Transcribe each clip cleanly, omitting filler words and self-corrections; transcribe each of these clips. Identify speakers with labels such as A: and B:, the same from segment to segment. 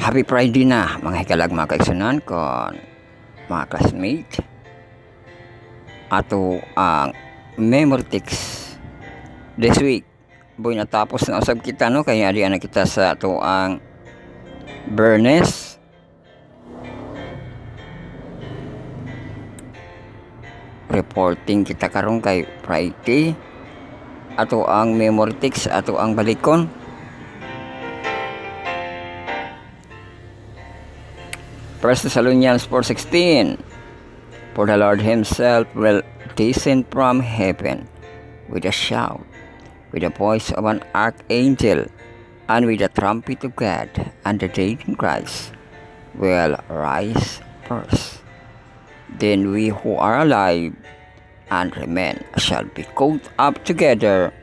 A: Happy Friday na mga hikalag mga kaigsunan kon mga classmate. Ato ang memory text this week. Boy natapos na usab kita no kaya di na kita sa ato ang Bernes. Reporting kita karon kay Friday. Ato ang memory text ato ang balikon. First Thessalonians 4:16. For the Lord himself will descend from heaven with a shout, with the voice of an archangel, and with the trumpet of God, and the dead in Christ will rise first. Then we who are alive and remain shall be caught up together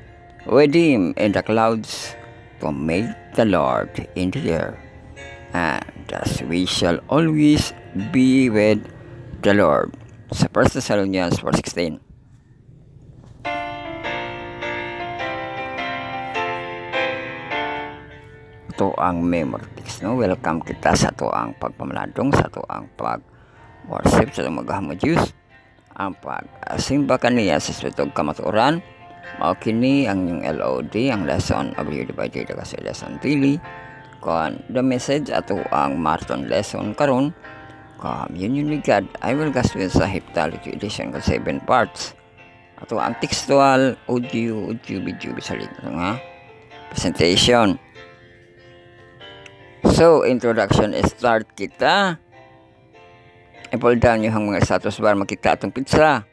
A: with him in the clouds to meet the Lord in the air. And thus we shall always be with the Lord. Sa 1 Thessalonians 4:16. Ito ang memory text, no? Welcome kita sa ito ang pagpamaladong, sa ito ang pag-worship, sa ito mag-ahamo Diyos, ang pag-simba kaniya sa sutog kamaturan. Mao kini ang yung LOD, ang lesson of you divided kasi lesson daily. Kon the message ato ang marathon lesson karon Communion with God. I will gospel sa Heptalogy edition ko 7 parts. Ato ang textual audio video bisalit nga presentation. So introduction start kita. I-pull down yung mga status bar makita atong pizza.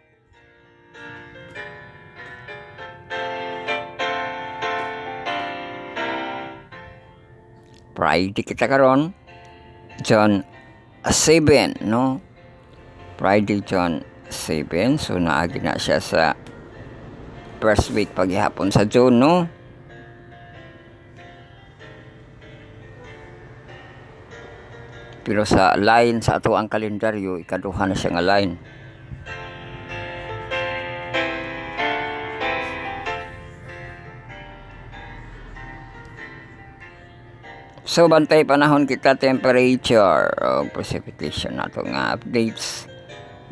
A: Friday kita karon John 7, no? Friday John 7. So naagi na siya sa first week paghihapon sa June, no? Pero sa line sa ato ang kalendaryo ikaduha na siya nga line. So bantay panahon kita temperature o precipitation nato nga updates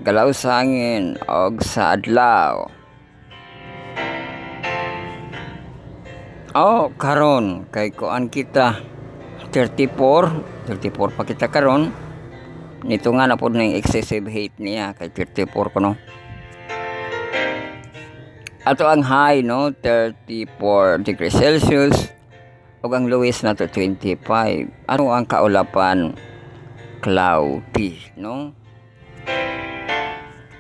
A: galaw sa hangin og sa adlaw. Karon kay kuan kita 34 pa kita karon. Nito nga na pod ning excessive heat niya kay 34 kuno. Ato ang high no 34 degrees Celsius. Ug ang lowest na to 25. Ano ang kaulapan? Cloudy, no?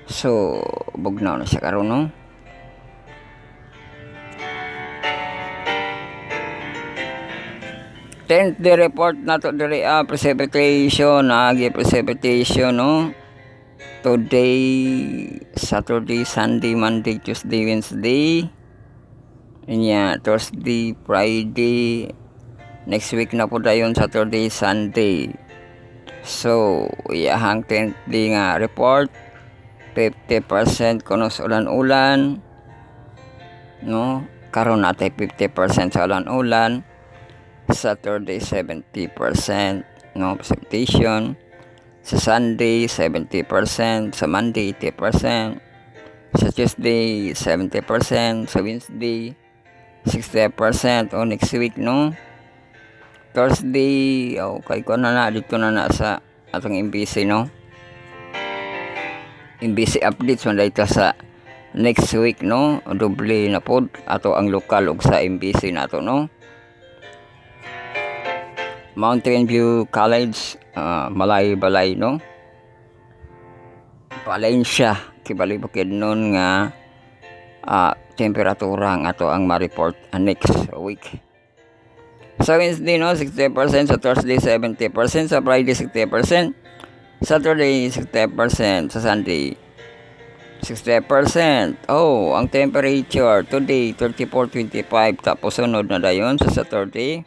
A: So, bugnaw na siya karon, no? Tenth day report na to diri precipitation, precipitation, no? Today, Saturday, Sunday, Monday, Tuesday, Wednesday. Thursday, Friday, next week na po dayon Saturday, Sunday. So, iyahang 10th day nga report 50% kuno sa ulan-ulan, no? Karon natay 50% sa ulan-ulan. Saturday 70%, no, precipitation. Sa Sunday 70%, sa Monday 80%, sa Tuesday 70%, sa Wednesday 60% o next week, no? Thursday kay ko na dito na sa atong MBC, no? MBC updates man dito sa next week, no? Doble na pod ato ang lokal og sa MBC nato, no? Mountain View College, Balay, no? Valencia kibali bukid nun nga temperatura nga ato ang ma-report next week. Sa Wednesday, no, 60%, sa Thursday 70%, sa Friday 60%, Saturday 60%, sa Sunday 60%. Ang temperature today 34-25, tapos sunod na dayon sa Saturday.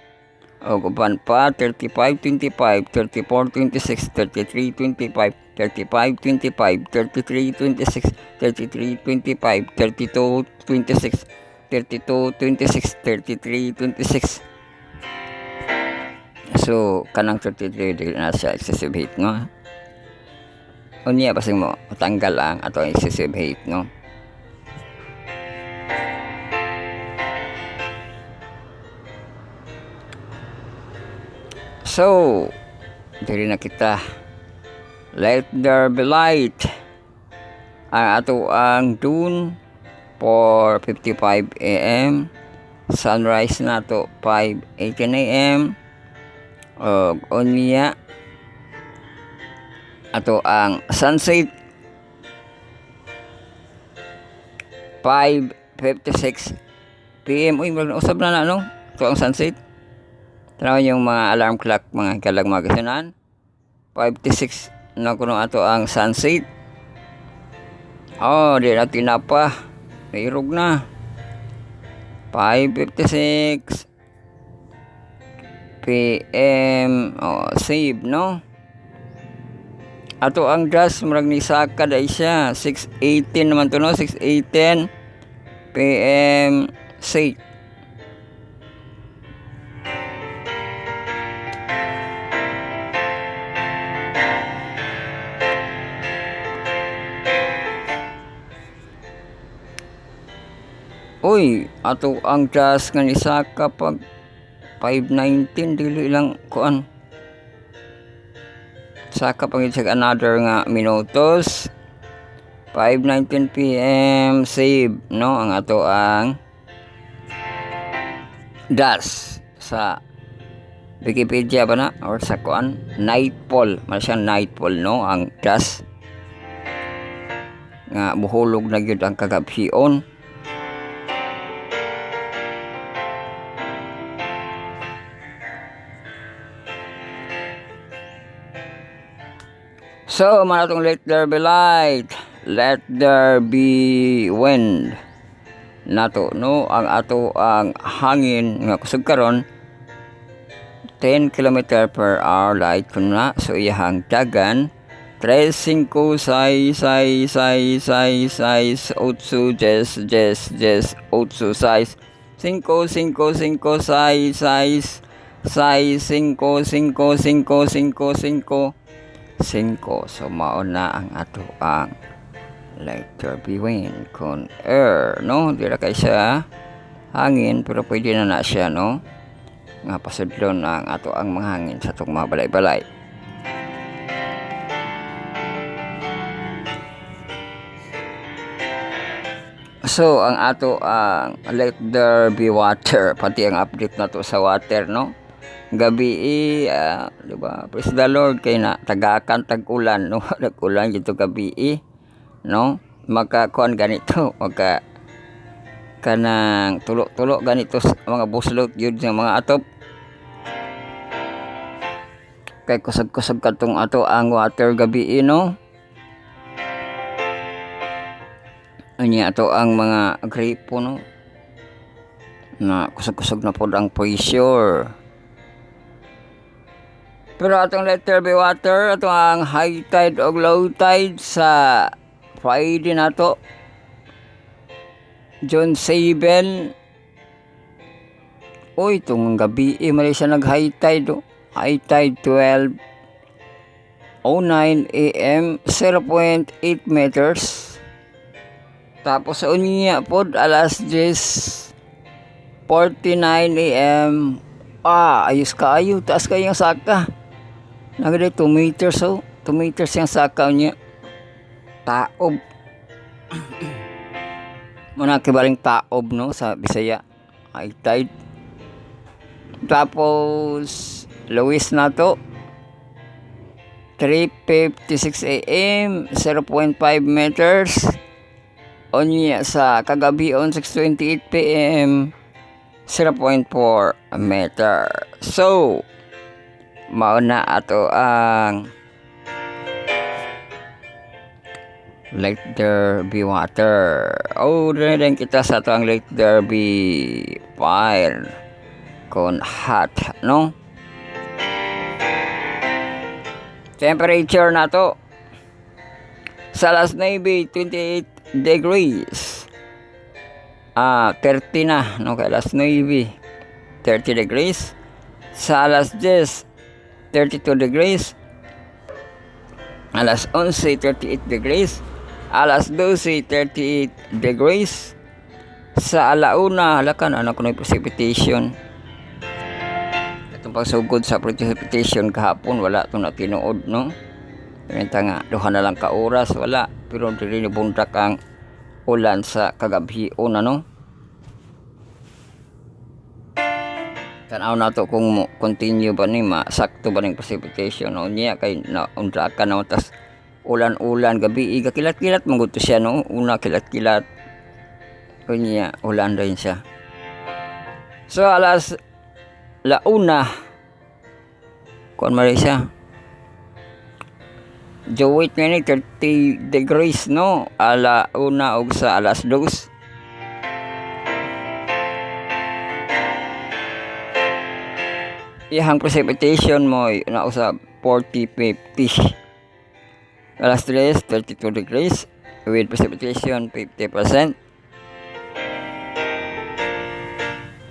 A: Uban pa 35-25, 34-26, 33-25, 35-25, 33-26, 33-25, 32-26, 32-26, 33-26. So kanang 33 dili na siya excessive heat, no? Unya pasing mo tanggal ang ato ang excessive heat, no? So diri na kita. Let there be light. Ang ato ang dune 4:55 AM. Sunrise na to 5:18 AM. Unya ato ang sunset 5:56 PM. Uy, usab na no? Ito ang sunset. Tanaw yung mga alarm clock, mga kalag mga kasunan. 5:56 na kuno ato ang sunset. Oh, di na tinapa. Nairog na. 5:56 PM. Oh, save, no? Ato ang gas murag ni saka dai siya. 6:18 naman to, no? 6:18 PM. Save. Uy, ato ang gas nga ni saka pag 5:19 dili lang kuan. Saka pag another nga minutos. 5:19 PM save, no? Ang ato ang gas sa Wikipedia ba na or sa kuan nightfall, man siya nightfall, no? Ang gas nga buhulog na gyud ang kagabhion. So, manatong let there be light, let there be wind. Nato, no? Ang ato ang hangin nga kusog karon 10 km per hour light kun na. So, iyahang dagan 3, 5, 6, 6, 6, 6, 6, 8, 10, 10, 10, 8, 6, 5, 5, 5, 6, 6, 6, 5, 5, 5, 5, 5. So mao na ang ato ang let there be wind kun air, no? Dira kay siya hangin pero pwede na siya, no? Nga pasudlon ang ato ang mga hangin sa tong mga balay-balay. So ang ato ang let there be water, pati ang update na to sa water, no? Gabi di ba? Praise the Lord kay na tagakan tag-ulan, no? Nag-ulan dito gabi, no? Makakuan ganito, maka kanang tulo-tulo ganito sa mga buslot yun sa mga atop. Kay kusog-kusog katong ato ang water gabi, no? Ani ato ang mga gripo, no? Na kusog-kusog na pod ang pressure. Pero atong let there be water, ato ang high tide o low tide sa Friday na to. June 7. Uy, itong gabi, mali siya nag-high tide. Oh. High tide 12:09 AM, 0.8 meters. Tapos sa unya pod, alas 10:49 AM. Ayos kaayo, taas kayong saka. Nagada 2 meters, 2 meters yung saka niya. Taob. Muna kibaling taob, no, sa Bisaya. High tide. Tapos, Luis na to. 3:56 AM, 0.5 meters. Onya sa kagabi on 6:28 PM, 0.4 meter. So, mauna ato ang let there be water. Rin kita sa ato ang let there be fire kon hot, no? Temperature na to sa Las Navy 28 degrees. 30 na, no? Kay Las Navy 30 degrees. Sa Las 10 32 degrees. Alas 11, 38 degrees. Alas 12, 38 degrees. Sa alauna, halakan, anak ko na yung precipitation. Itong pagsugod sa precipitation kahapon, wala itong natinood, no? Pinita nga, duha na lang ka oras, wala. Pero hindi bundak ang ulan sa kagabi una, no? Tanaw na to kung continue ba ni sakto ba ning precipitation, no? Niya kay naundra ka na tas ulan-ulan gabi iga kilat-kilat manguto siya, no? Una kilat-kilat kunya ulan rin siya. So alas launa kon mari siya Jowit nga ni 30 degrees, no? Ala una og sa alas 2. Iyang precipitation mo na usab 40-50. Alas 3, 32 degrees with precipitation 50%.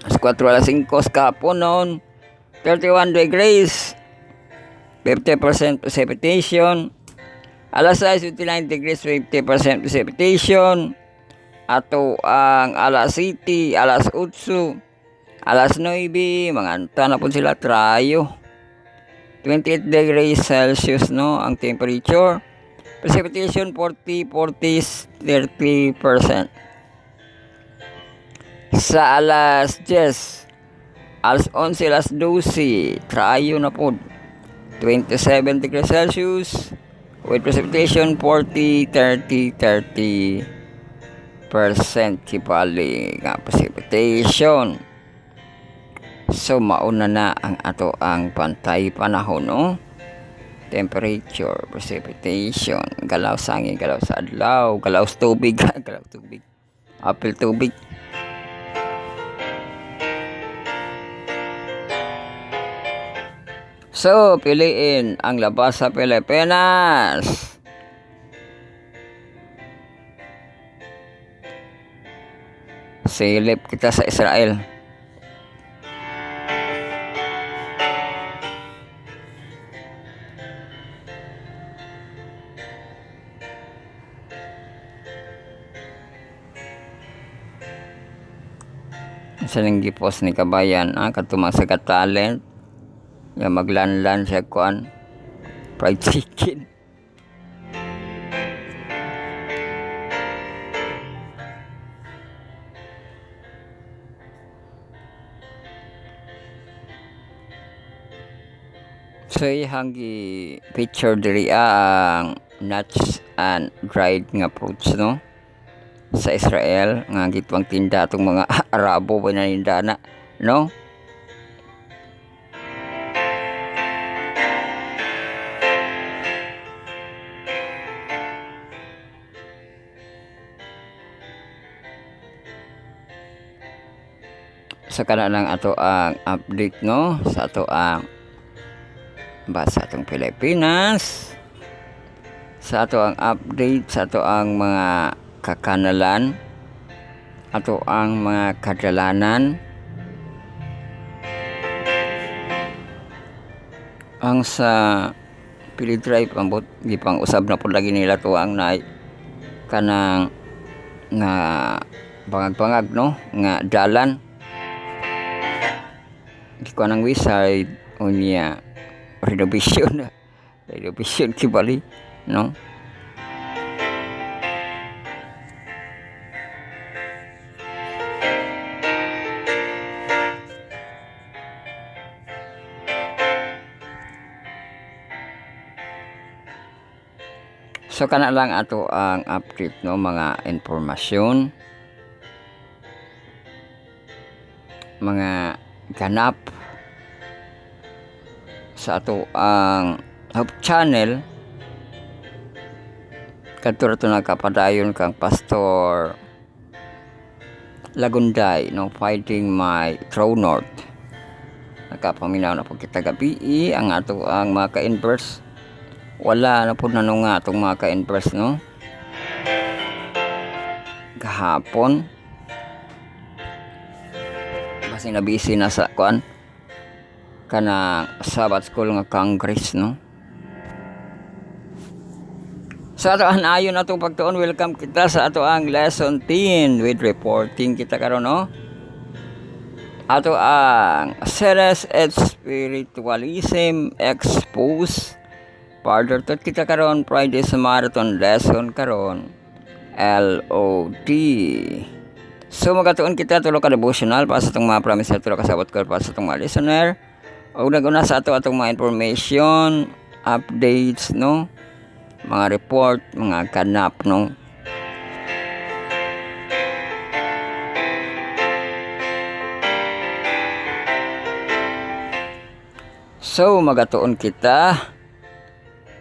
A: Alas 4, alas 5 kahapon noon 31 degrees 50% precipitation. Alas 6, 29 degrees 50% precipitation. Ato ang alas 7, alas 8, alas 9, manganta na po sila trayo. 28 degrees Celsius, no, ang temperature. Precipitation 40, 30%. Sa alas 10, alas 11, alas 12, trayo na po. 27 degrees Celsius with precipitation 40, 30% kipali nga precipitation. So mauna na ang ato ang pantay panahon, no? Temperature, precipitation, galaw sangin, galaw sa adlaw, galaw sa tubig, galaw tubig, apil tubig. So piliin ang labas sa Pilipinas. Silip kita sa Israel. Sa nang gipos ni kabayan, katumang sa talent, yung maglanlan sa kuan, fried chicken. So ihang picture diri ang nuts and dried nga fruits, no? Sa Israel nga gitwang tinda tong mga Arabo ba na nindana, no? Sa kana lang ato ang update, no, sa ato ang basa atong Pilipinas, sa ato ang update sa ato ang mga kakanalan, ato ang mga kadalanan, ang sa Pilidrive ambot gipang usab na pud lagi nila to ang na kanang nga bangag-bangag, no, nga dalan ko nang website unya renovation kibali, no? So kana lang ato ang update, no, mga informasyon, mga ganap sa ato ang channel. Kadto to nagkapadayon kang Pastor Lagunday, no, fighting my true north. Nakapaminaw na po kita gabi ang ato ang mga ka-inverse. Wala na po nanong nga itong mga ka-inverse, no? Kahapon kasi nabisi na sa kuan kanang Sabbath School nga Congress, no? Sa ato ang ayon atong pagtuon, welcome kita sa ato ang lesson 10 with reporting kita karon, no? Ato ang Seres et Spiritualism Expose further to kita karon Friday sa marathon lesson karon LOD. So magatuon kita tulo ka devotional para sa itong mga promise tulo ka sabot ko para sa itong mga listener. O naguna sa ato atong mga information, updates, no? Mga report, mga kanap, no? So magatuon kita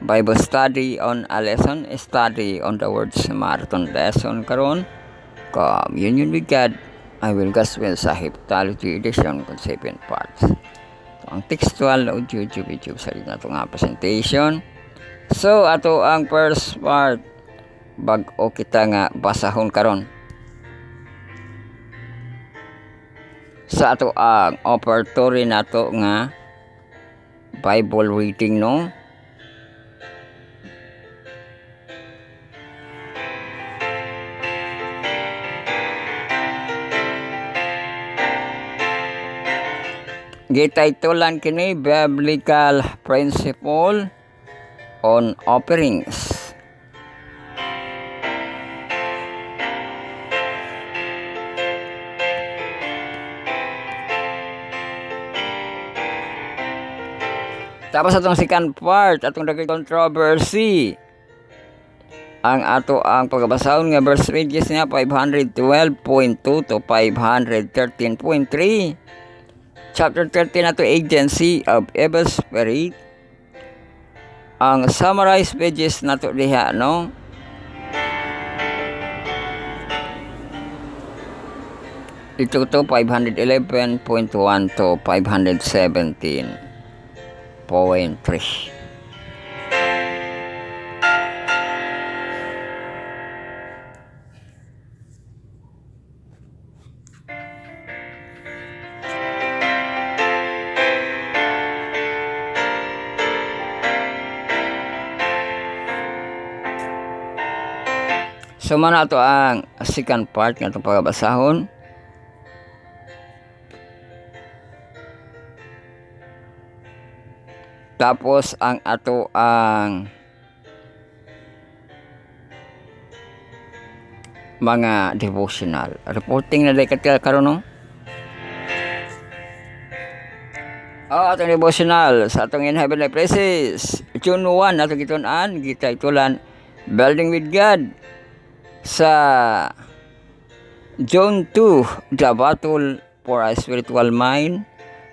A: Bible study on a lesson, study on the words marathon lesson karon. Communion with God, I will gospel sa Heptalogy edition con 7 parts. So, ang textual audio video sa rin nato nga presentation. So ato ang first part bag-o kita nga basahon karon. Sa ato ang operatory nato nga Bible reading, no? Gitaytulan kini Biblical Principle on Offerings. Tapos atong second part, atong dagay controversy. Ang ato ang pagbasahon nga verse pages niya 512.2 to 513.3. Chapter 13 na to Agency of Evil Spirit. Ang summarized pages na to diha, no? Ito to 511.1 to 517.3. So man ato ang second part nga itong pagbasahon. Tapos ang ato ang mga devotional reporting na dapat karon, no? Atong devotional sa atong in heavenly places June 1 atong gitun-an gitaytulan Building with God. Sa John 2, the battle for a spiritual mind.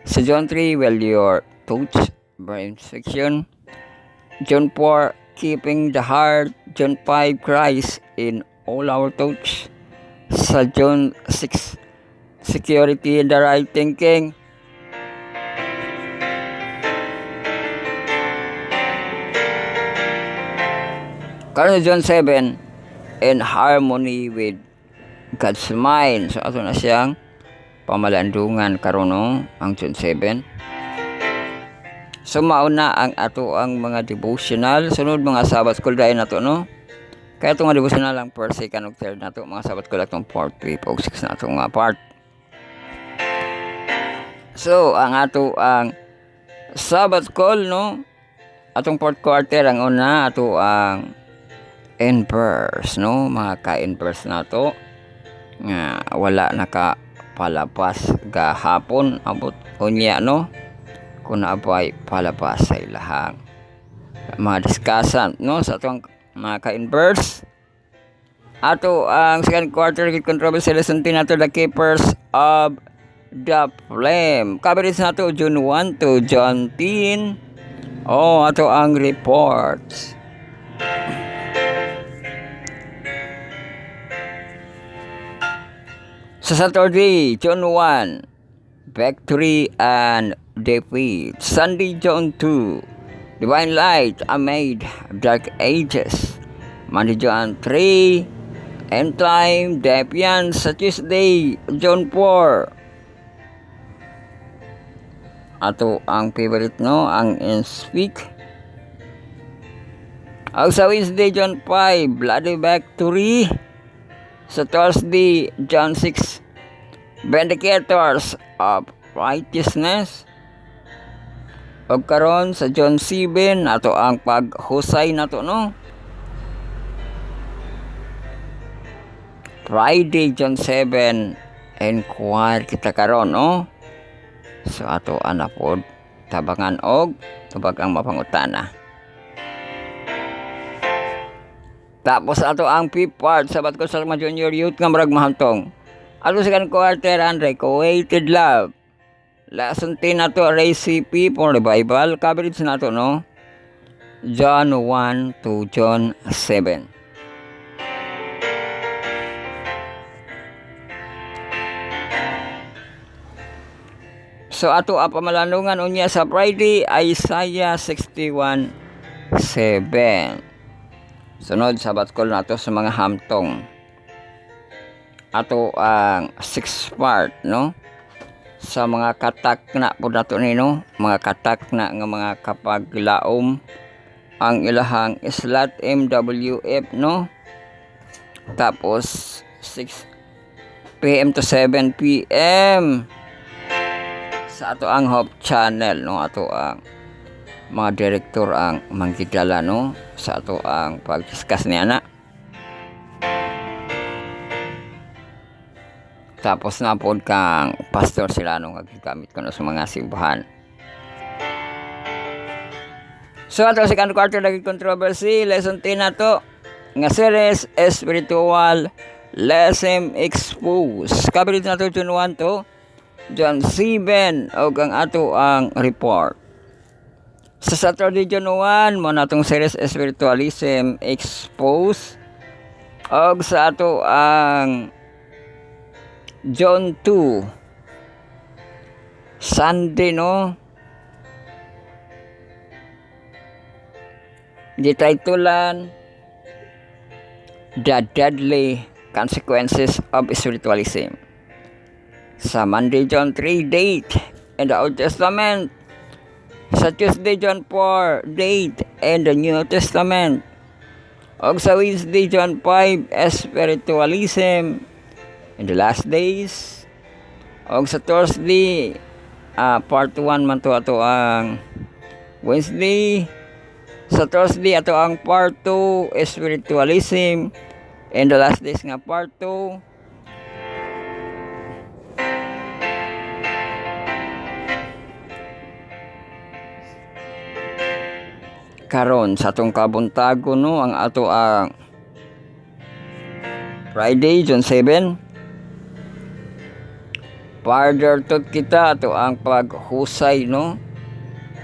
A: Sa John 3, well, your thoughts, brain section. John 4, keeping the heart. John 5, Christ in all our thoughts. Sa John 6, security in the right thinking. Karon John 7, in harmony with God's mind. So ato na siyang pamalandungan karon, no? Ang John 7. So mauna ang ato ang mga devotional. Sunod mga Sabbath school dahil nato, no? Kaya itong mga devotional ang first, second, ug third nato. Mga Sabbath school atong 4, 5, ug 6 na itong mga part. So ang ato ang Sabbath school, no? Atong fourth quarter ang una ato ang inverse, no? Mga ka-inverse na to nga wala nakapalapas gahapon abot unya, no? Kung naabay palapas sa ilahang mga discussion, no? Sa atong mga ka-inverse ato ang second quarter with controversy lesson 10 nato the keepers of the flame. Coverage nato June 1 to June 10. Ato ang reports. Sa Saturday, June 1, victory and defeat. Sunday, June 2, divine light amid dark ages. Monday, June 3, end time, defiance. Sa Tuesday, June 4, ato ang favorite no, ang Inspeak. Og sa Wednesday John 5 Bloody Victory. Sa Thursday John 6 Vindicators of Righteousness. Og karon sa John 7 ato ang paghusay nato no. Friday John 7 inquire kita karon no. So ato anapod tabangan og tubag ang mapangutana. Tapos ato ang fifth part sabat ko sa mga junior youth nga murag mahantong. Ato second quarter Andre Created Love. Lesson 10 nato recipe for revival coverage nato no. John 1 to John 7. So ato ang pamalanungan unya sa Friday Isaiah 61:7. Sunod sabat ko nato sa mga hamtong. Ato ang 6th part no. Sa mga katak na po nato nino, mga katak na nga mga kapaglaom ang ilahang slot MWF no. Tapos 6 PM to 7 PM sa ato ang Hope Channel no, ato ang mga direktor ang manggidala no sa ato ang pag-discuss niya na. Tapos na po kang pastor sila nung gagamit ko na sa mga simbahan. So ato second quarter lagi controversy lesson 10 na to nga series spiritual lesson expose. Coverage na to June 1 to John 7 o ang ato ang report. Sa Saturday June 1 mo natong series spiritualism expose og sa ato ang John 2 Sunday no gitaytulan The Deadly Consequences of Spiritualism. Sa Monday John 3 date in the Old Testament. Sa Tuesday John 4 date in the New Testament. Og sa Wednesday John 5 spiritualism in the last days. Og sa Thursday part 1 man to ato ang Wednesday. Sa Thursday ato ang part 2 spiritualism in the last days nga part 2. Karon sa atong kabuntago no ang ato ang Friday June 7 further to kita ato ang paghusay no.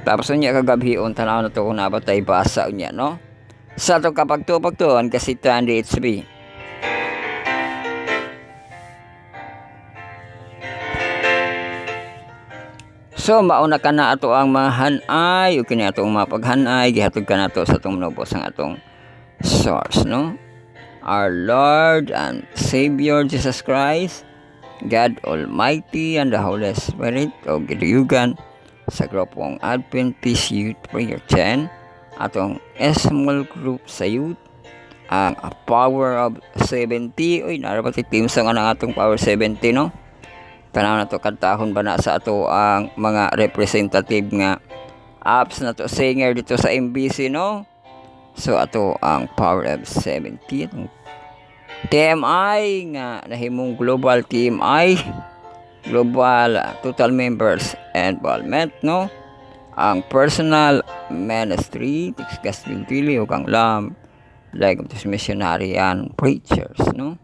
A: Tapos unya kagabhion tanaw na to kung nabatay basa unya no sa atong kapagtupagtuon kasi tan DHB. So mauna ka na ato ang mga hanay o kini atong mga paghanay gihatod ka nato sa atong nobos ang atong source no. Our Lord and Savior Jesus Christ, God Almighty and the Holy Spirit o giduyugan sa grupong Adventist Youth Prayer 10 atong small group sa youth ang Power of 70 oy narapat team sa nga atong Power 70 no. Tanaw na to kantahon ba na sa ato ang mga representative nga apps na to singer dito sa MBC no. So ato ang Power of 70 TMI nga nahimong global TMI global total members involvement no. Ang personal ministry discuss dili ug ang lam like of this missionary and preachers no.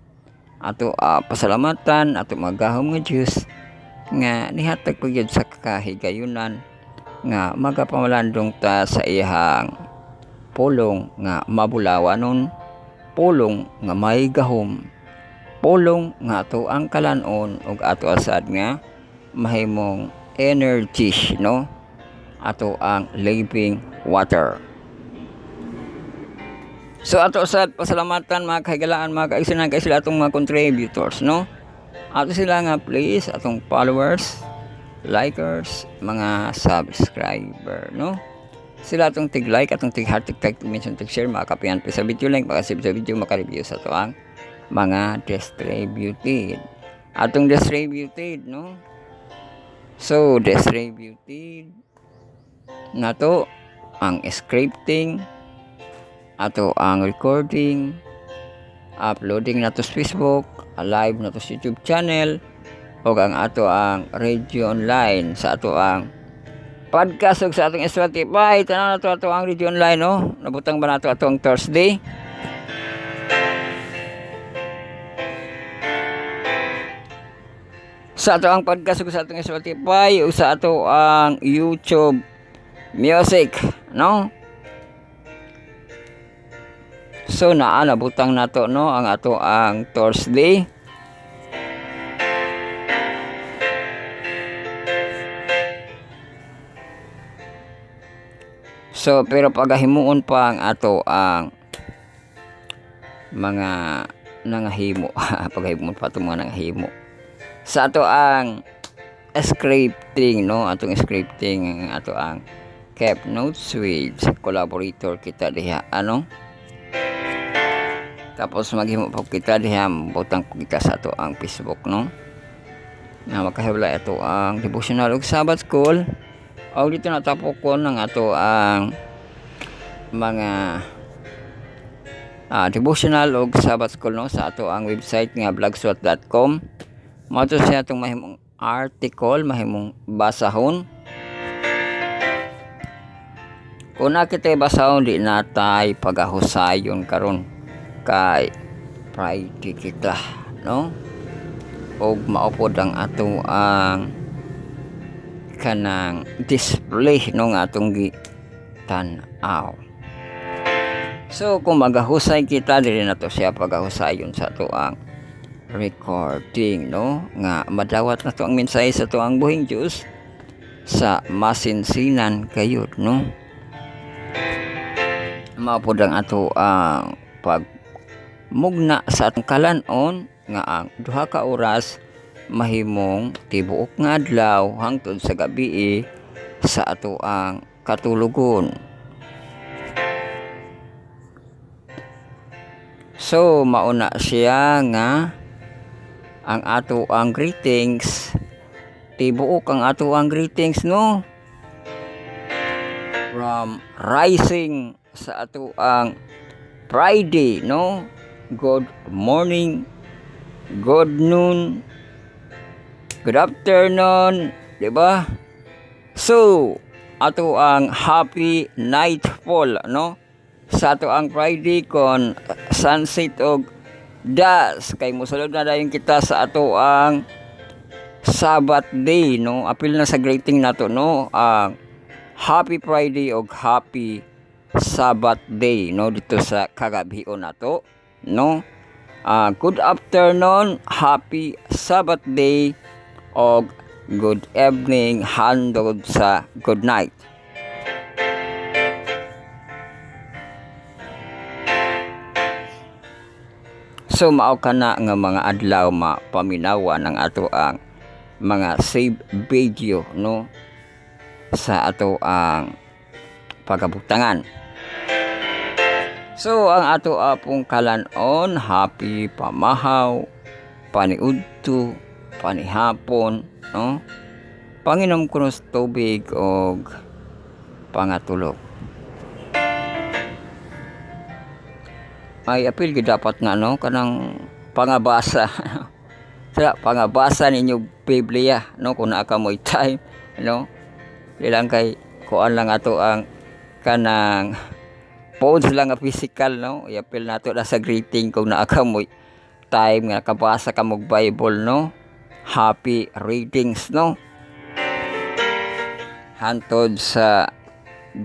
A: Ato pasalamatan ato magahom nga Dios nga nihatag pagyud sa kahigayunan nga magapamalandong ta sa iyang pulong nga mabulawanon, pulong nga may gahom, pulong nga ato ang kalanon ug ato asad nga mahimong energy no. Ato ang living water. So ato sa pasalamatan mga kahigalaan mga kaigsunan kay sila atong mga contributors no. Ato sila nga please atong followers likers, mga subscriber, no? Sila atong tig-like, atong tig-heart, tig-tag, minsan tig-share, makapihan pa sa video link, makasib sa video, makareview sa to ang mga distributed. Atong distributed, no? So, distributed na to ang scripting, ato ang recording, uploading na to sa Facebook, live na to sa YouTube channel, o ang ato ang radio online sa ato ang podcast ug sa atong Spotify. Tanaw na to ato ang radio online, no? Nabutang ba nato ato ang Thursday? Sa ato ang podcast ug sa atong Spotify ug sa ato ang YouTube Music, no? So nabutang nato, no, ang ato ang Thursday. So pero pagahimuon pa ang ato ang mga nangahimo pagahimuon pa itong mga nangahimo sa ato ang scripting, no? Atong scripting, ang ato ang kept notes with collaborator kita diha, ano? Tapos maghimo pa kita diha, butang kita sa ato ang Facebook, no? Na makahibla ato ang devotional ug Sabbath school. O dito natapok ko ng ato ang mga devotional ug Sabbath school, no, sa ato ang website nga blogspot.com. Mao to siya atong mahimong article, mahimong basahon. Kung nakita basahon, di natay pagahusayon karon kay Friday kita, no? Og maupod ang ato ang kanang display nung atong gitan-aw. So kung magahusay kita, dili na to siya pagahusayon sa ato ang recording, no, nga madawat na to ang mensahe sa to ang buhing Diyos sa masinsinan kayod, no? Maupod ang ato ang pagmugna sa atong kalanon nga ang duha ka oras mahimong tibuok nga adlaw hangtod sa gabi sa ato ang katulugon. So mauna siya nga ang ato ang greetings, tibuok ang ato ang greetings, no, from rising sa ato ang Friday, no? Good morning, good noon, good afternoon, di ba? So ato ang happy nightfall, no, sa ato ang Friday kon sunset og dusk, kay mosulod na dayon kita sa ato ang Sabbath day, no? Apil na sa greeting nato, no, ang happy Friday og happy Sabbath day, no, dito sa kagabion nato, no? Good afternoon, happy Sabbath day, og good evening handod sa good night. So mao kana nga mga adlaw mapaminawan ang ato ang mga save video, no, sa ato ang pagabutangan. So ang ato apong kalanon, happy pamahaw, paniudto, panihapon, no, panginom kuno sa tubig og pangatulog. Ay apil gid dapat nga, no, kanang pangabasa sa pangabasa ninyo Biblia, no, kung naa ka mo'y time, no, ilang kay kuan lang ato ang kanang pods lang nga physical, no, i-apil nato na sa greeting kung naa ka mo'y time nga nakabasa ka mog Bible, no, happy readings, no, hantod sa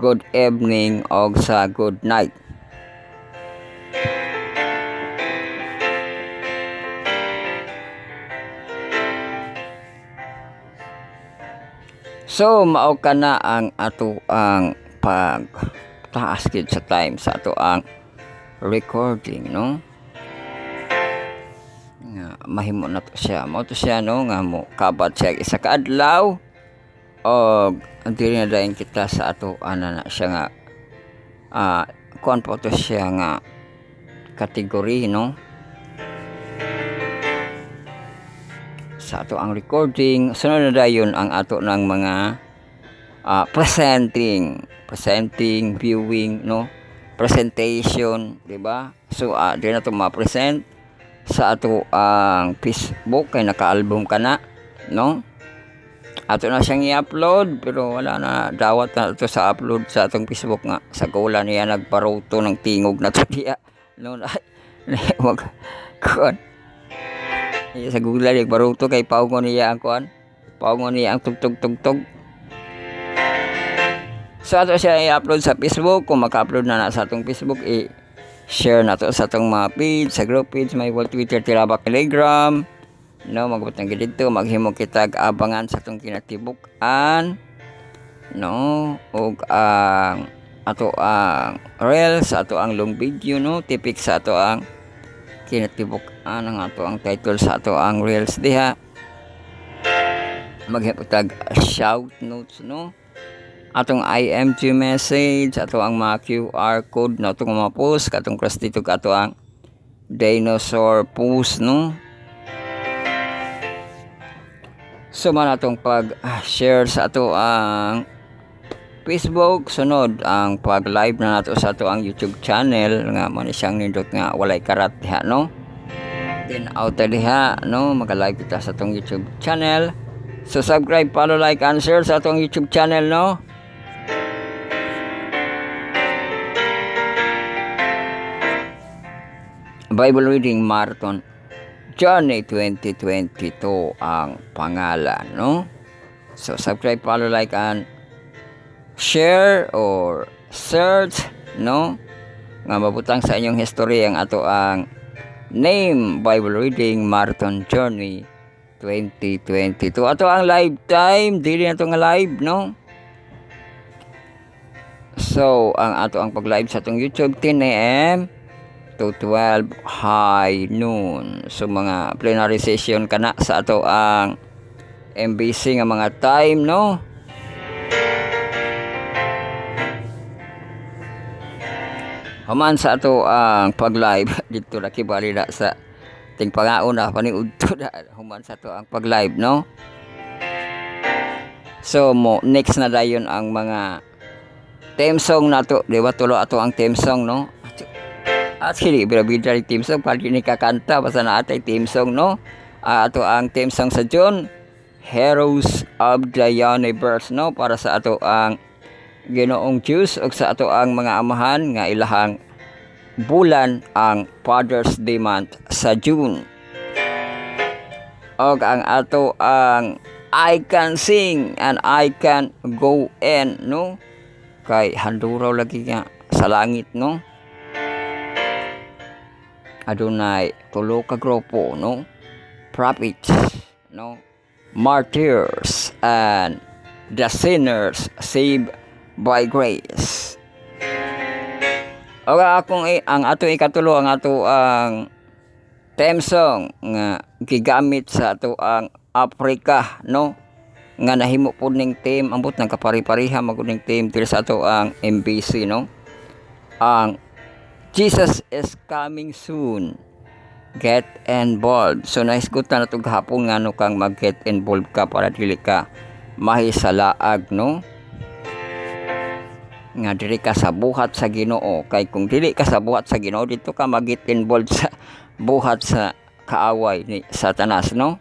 A: good evening o sa good night. So mao kana ang ato ang pagtaas gid sa time sa ato ang recording, no, nga mahimo na to siya, mao to siya, no, nga mo kabat siya isa ka adlaw o dili na dayon kita sa ato ana na siya nga kuan po to siya nga kategory no sa ato ang recording. Sunod na dayon ang ato ng mga presenting, viewing no, presentation, di ba? So di na to ma-present sa ato ang Facebook kay naka-album ka na no. Ato na siyang i-upload pero wala na dawat na ito sa upload sa atong Facebook nga. Sa gula niya nagparuto ng tingog na to diya no. Wag kuan sa gula niya nagparuto kay paungon niya ang kuan, paungon niya ang tugtog. So ato siya i-upload sa Facebook. Kung maka-upload na sa atong Facebook, i-share na to sa atong mga page, sa group page, may Twitter, Tirabak, Telegram no, magbut ng dito, maghimo kita abangan sa atong kinatibukan no, ug ang ato ang reels, ato ang long video no, tipik sa ato ang kinatibukan ang ato ang title sa ato ang reels diha. Maghimo tag shout notes no, atong IMG message, ato ang mga QR code na atong mga post, katong cross dito ato ang dinosaur post no. So man atong pag-share sa ato ang Facebook, sunod ang pag-live na nato sa ato ang YouTube channel nga man siyang nindot nga walay karat diha no. Then out diha no, maka-live kita sa atong YouTube channel. So subscribe, follow, like, and share sa atong YouTube channel no. Bible Reading Marathon Journey 2022 ang pangalan no. So subscribe, follow, like, and share or search no, nga mabutang sa inyong history ang ato ang name Bible Reading Marathon Journey 2022. Ato ang live time, dili na to nga live no. So ang ato ang pag-live sa atong YouTube 10 AM to 12 high noon. So mga plenary session kana sa ato ang MBC nga mga time no. Human sa ato ang pag-live dito na kibali na sa ting pangaon na paniudto na human sa ato ang pag-live no. So next na dayon ang mga theme song nato, di ba? Tulo ato ang theme song no. Actually, bida team song pali ni kakanta basta na atay team song no. Ato ang team song sa June, Heroes of the Universe no, para sa ato ang Ginoong Diyos ug sa ato ang mga amahan nga ilahang bulan ang Father's Day month sa June. Og ang ato ang I Can Sing and I Can Go In no, kay handuraw lagi nga sa langit no. Adunay tulo ka grupo no, prophets no, martyrs and the sinners saved by grace. O ang ato ikatulo ang ato ang theme song nga gigamit sa ato ang Africa no, nga nahimo pud ning theme ambot nang kapari-pariha magud ning theme diri sa ato ang MBC no, ang Jesus is coming soon. Get involved. So naisgutan na ito gahapon nga no kang mag-get involved ka para dili ka mahisalaag no. Nga dili ka sa buhat sa Ginoo. Kay kung dili ka sa buhat sa Ginoo, dito ka mag-get involved sa buhat sa kaaway ni Satanas no.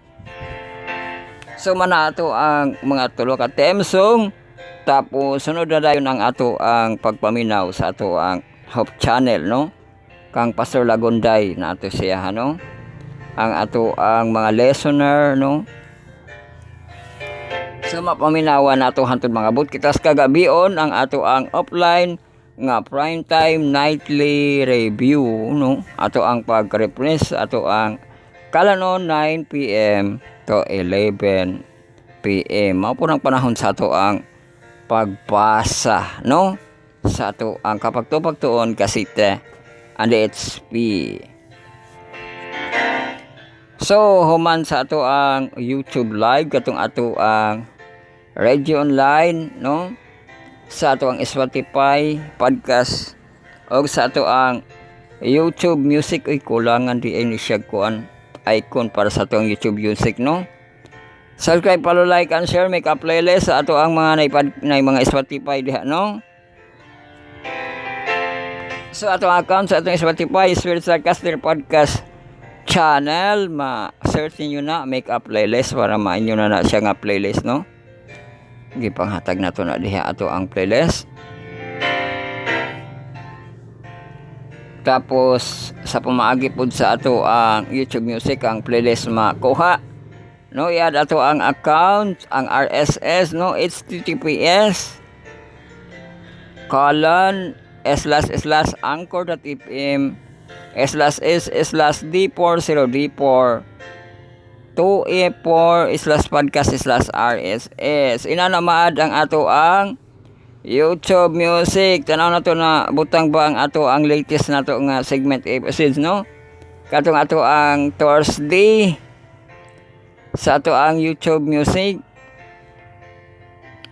A: So mana ato ang mga tulo ka theme song. Tapos sunod na dayon ang ato ang pagpaminaw sa ato ang Hope Channel no, kang Pastor Lagunday na ato siya no, ang ato ang mga listener no. So mapaminawan nato hantod mga but kitas kagabion ang ato ang offline nga prime time nightly review no, ato ang pag-reprise ato ang kalanon 9 PM to 11 PM. Mao po ang panahon sa ato ang pagbasa no, sa ato ang kapagtuon kasite and HP. So human sa ato ang YouTube live katong ato ang radio online, no? Sa ato ang Spotify podcast o sa ato ang YouTube Music. Uy, kulangan di ay siya kuan icon para sa ato ang YouTube Music, no? Subscribe, follow, like, and share. Make a playlist sa ato ang mga mga Spotify diha, no? So ato ang account sa atong Spotify, Spirit Sarcaster Podcast channel, ma-search niyo na, make a playlist para mainyo na siya nga playlist, no? Gipanghatag na to na diha ato ang playlist. Tapos sa pamaagi pod sa ato ang YouTube Music ang playlist makuha, no? I-add ato ang account, ang RSS, no? https://anchor.fm/s/d40d4 2e4/podcast/rss. Ina na maad ang ato ang YouTube Music. Tanaw na to na butang ba ang ato ang latest na to nga segment episodes, no? Katong ato ang Thursday sa ato ang YouTube Music.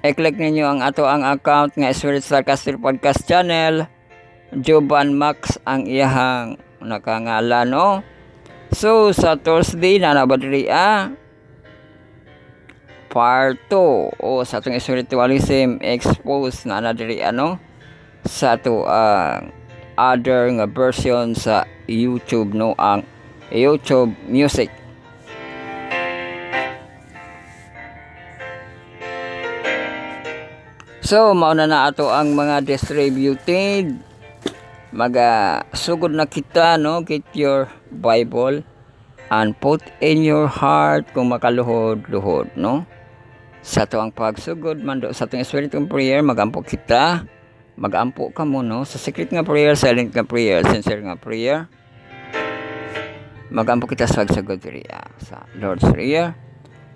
A: I-click ninyo ang ato ang account nga Spirit Sarcaster Podcast channel. Joban Max ang iyahang nakangalan, no? So sa Thursday na nabadri part 2 o sa atong spiritualism expose na nadiri ano sa ato other nga version sa YouTube, no? Ang YouTube Music. So mauna na ato ang mga distributed. Sugod na kita, no? Get your Bible and put in your heart kung makaluhod-luhod, no? Sa to ang pagsugod man do sa atong spiritual prayer, magampo kita. Magampo ka mo, no? Sa secret nga prayer, silent nga prayer, sincere nga prayer. Magampo kita sa pagsugod sa Lord's Prayer.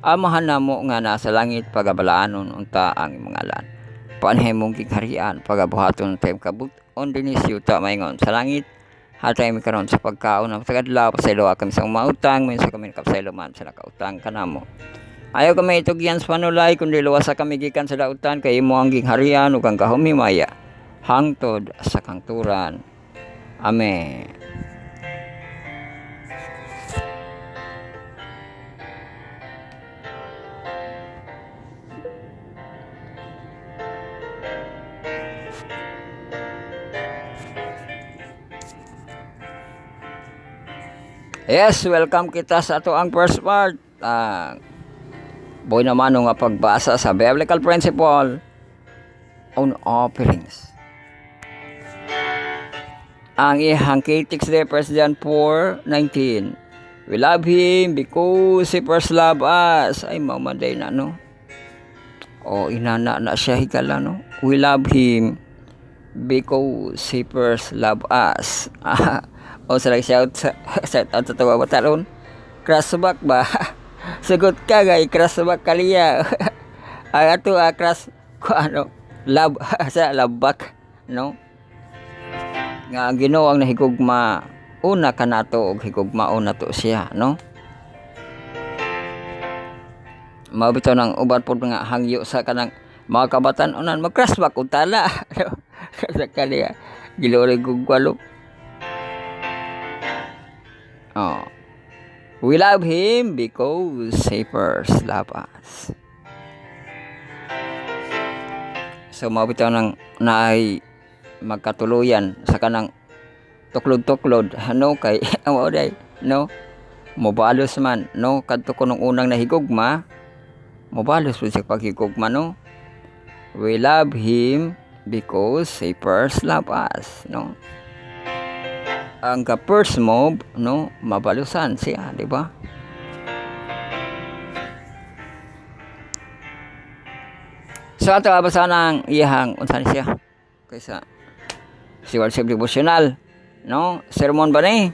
A: Amahan namo nga nasa langit, pagabalanon unta ang imong ngalan. Paanhay mong gigharian, pagabuhaton tayong kabuton dinis yuta maingon sa langit. Hatay mi karon sa pagkaon ng tagadlaw, pasaylo kami sa mautang, minsan kami kapasaylo man sa nakautang kanamo. Ayaw kami itugyan sa panulay, kundi luwasa kami gikan sa dautan, kay imo ang gingharian ug ang kahumimaya hangtod sa kangturan. Amen. Yes, welcome kita sa ato ang first part. Boy naman nga pagbasa sa biblical principle on offerings. Ang ihang critics there, 1 John 4:19. We love Him because He first loved us. Ay, mamaday na, no? O, inana na siya higala, no? We love Him because He first loved us. O sa shout out sa tawa bataron. Crossback ba? Sagot ka gay, crossback kaliya. Ay ato cross ko ano, love sa loveback, no? Nga Ginoo ang nahigugma una kanato og higugmaon nato siya, no? Mabito nang uban pod nga hangyo sa kanang mga kabatan-onan mag-crossback utala. Sa kaliya gilore gugwalo. Oh. We love Him because He first loved us. So mabitaw nang naay magkatuluyan sa kanang tuklod-tuklod, ano kay day, no? Mobalos man, no? Kadto ko nung unang nahigugma, mobalos po sa paghigugma, no? We love Him because He first loved us, no? Ang first move, no, mabalusan siya, di ba? So ato abasa ng iyang unsan siya kaysa si worship devotional, no? Sermon ba ni?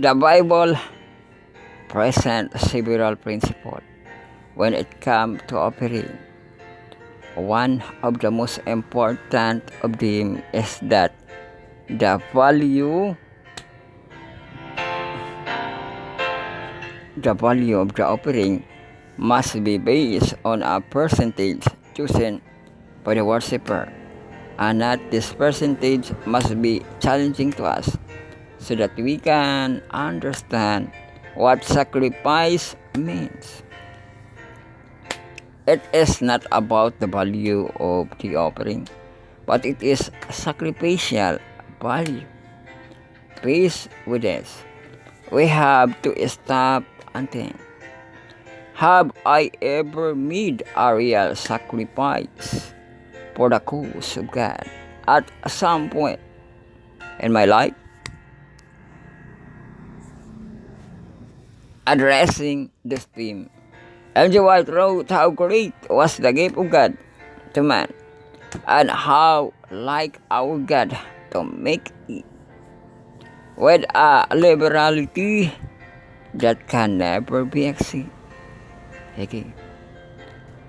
A: The Bible present several principles when it comes to offering. One of the most important of them is that the value of the offering must be based on a percentage chosen by the worshiper, and that this percentage must be challenging to us so that we can understand what sacrifice means. It is not about the value of the offering, but it is sacrificial value. Please with this, we have to stop and think. Have I ever made a real sacrifice for the cause of God at some point in my life? Addressing this theme, M.J. White wrote how great was the gift of God to man, and how like our God to make it with a liberality that can never be exceeded. Okay.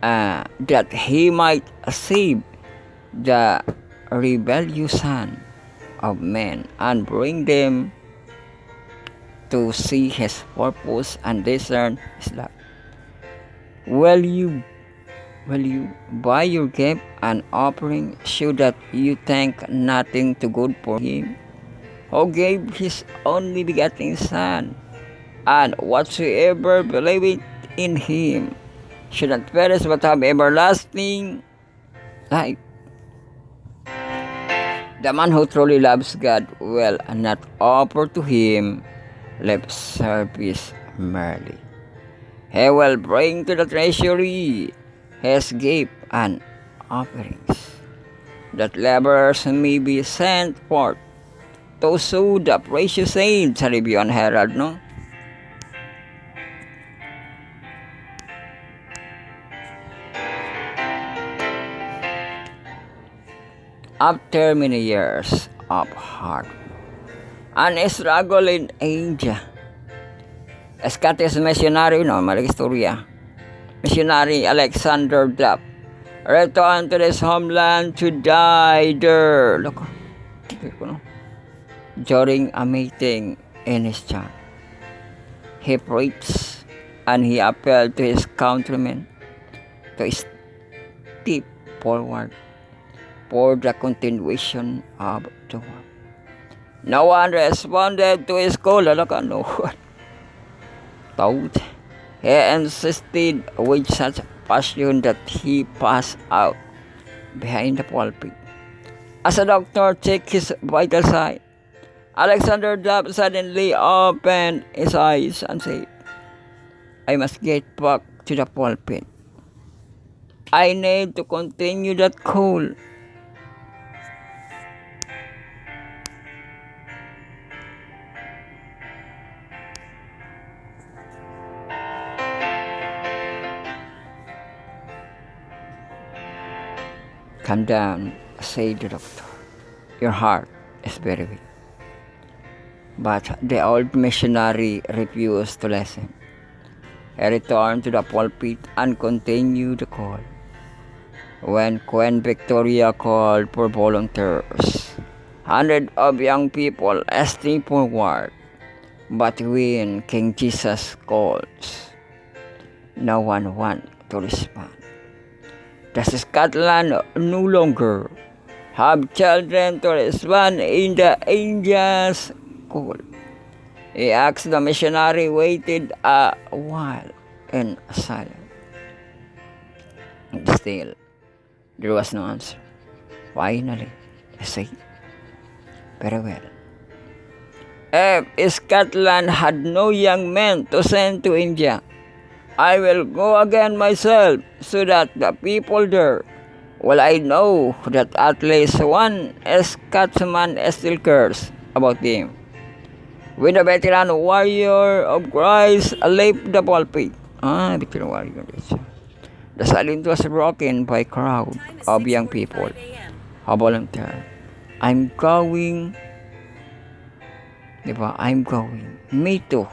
A: That he might save the rebellious son of men and bring them to see his purpose and discern his love. Will you buy your gift and offering so that you think nothing too good for him, who gave his only begotten Son, and whatsoever believeth in him should not perish but have everlasting life? The man who truly loves God will not offer to him lip service merely. He will bring to the treasury his gift and offerings, that laborers may be sent forth to sow the precious seed sa review and Herald, no? After many years of hard and struggle in India, Scottish missionary, no, maling istorya, missionary Alexander Duff returned to his homeland to die there. Look, no? During a meeting in his church, he preached and he appealed to his countrymen to step forward for the continuation of the war. No one responded to his call. No one thought. He insisted with such passion that he passed out behind the pulpit. As a doctor checked his vital sign, Alexander Duff suddenly opened his eyes and said, "I must get back to the pulpit. I need to continue that call." "Calm down," said the doctor. "Your heart is very weak." But the old missionary refused to listen. He returned to the pulpit and continued the call. When Queen Victoria called for volunteers, hundreds of young people stepped forward. But when King Jesus calls, no one wants to respond. Does Scotland no longer have children to respond in the angel's call? He asked. The missionary waited a while in silence. Still, there was no answer. Finally, he said, "Very well. If Scotland had no young men to send to India, I will go again myself, so that the people there will I know that at least one Scotsman still cares about them." When the veteran warrior of Christ left the pulpit, veteran warrior, the silence was broken by a crowd of young people who volunteered. I'm going. Diba? I'm going. Me too.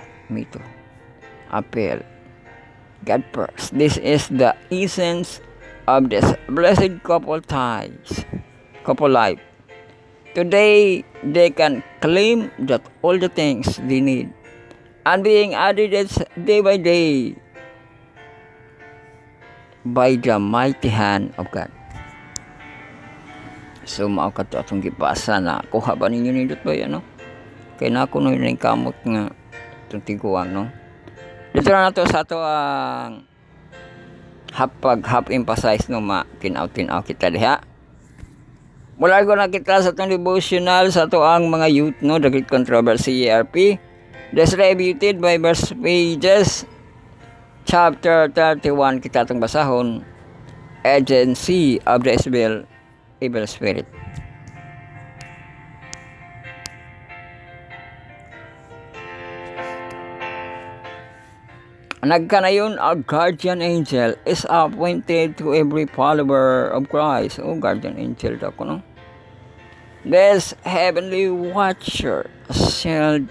A: Appeal. God first. This is the essence of this blessed couple life. Today, they can claim that all the things they need and being added day by day. by the mighty hand of God. So mao kadto atong gibasa na kuha ba ninyo nindot ba yan, no? Kay nako no yung kamot nga itong tiguang, no? Dito na nato sa ato ang half emphasize no tinaw kita diha. Mula ko nakita sa itong devotional sa ato ang mga youth, no? The Great Controversy ERP distributed by verse pages. Chapter 31 kita itong basahon. Agency of the evil spirit. Nagkanayon, a guardian angel is appointed to every follower of Christ. Oh, guardian angel daw ko, no? This heavenly watcher shield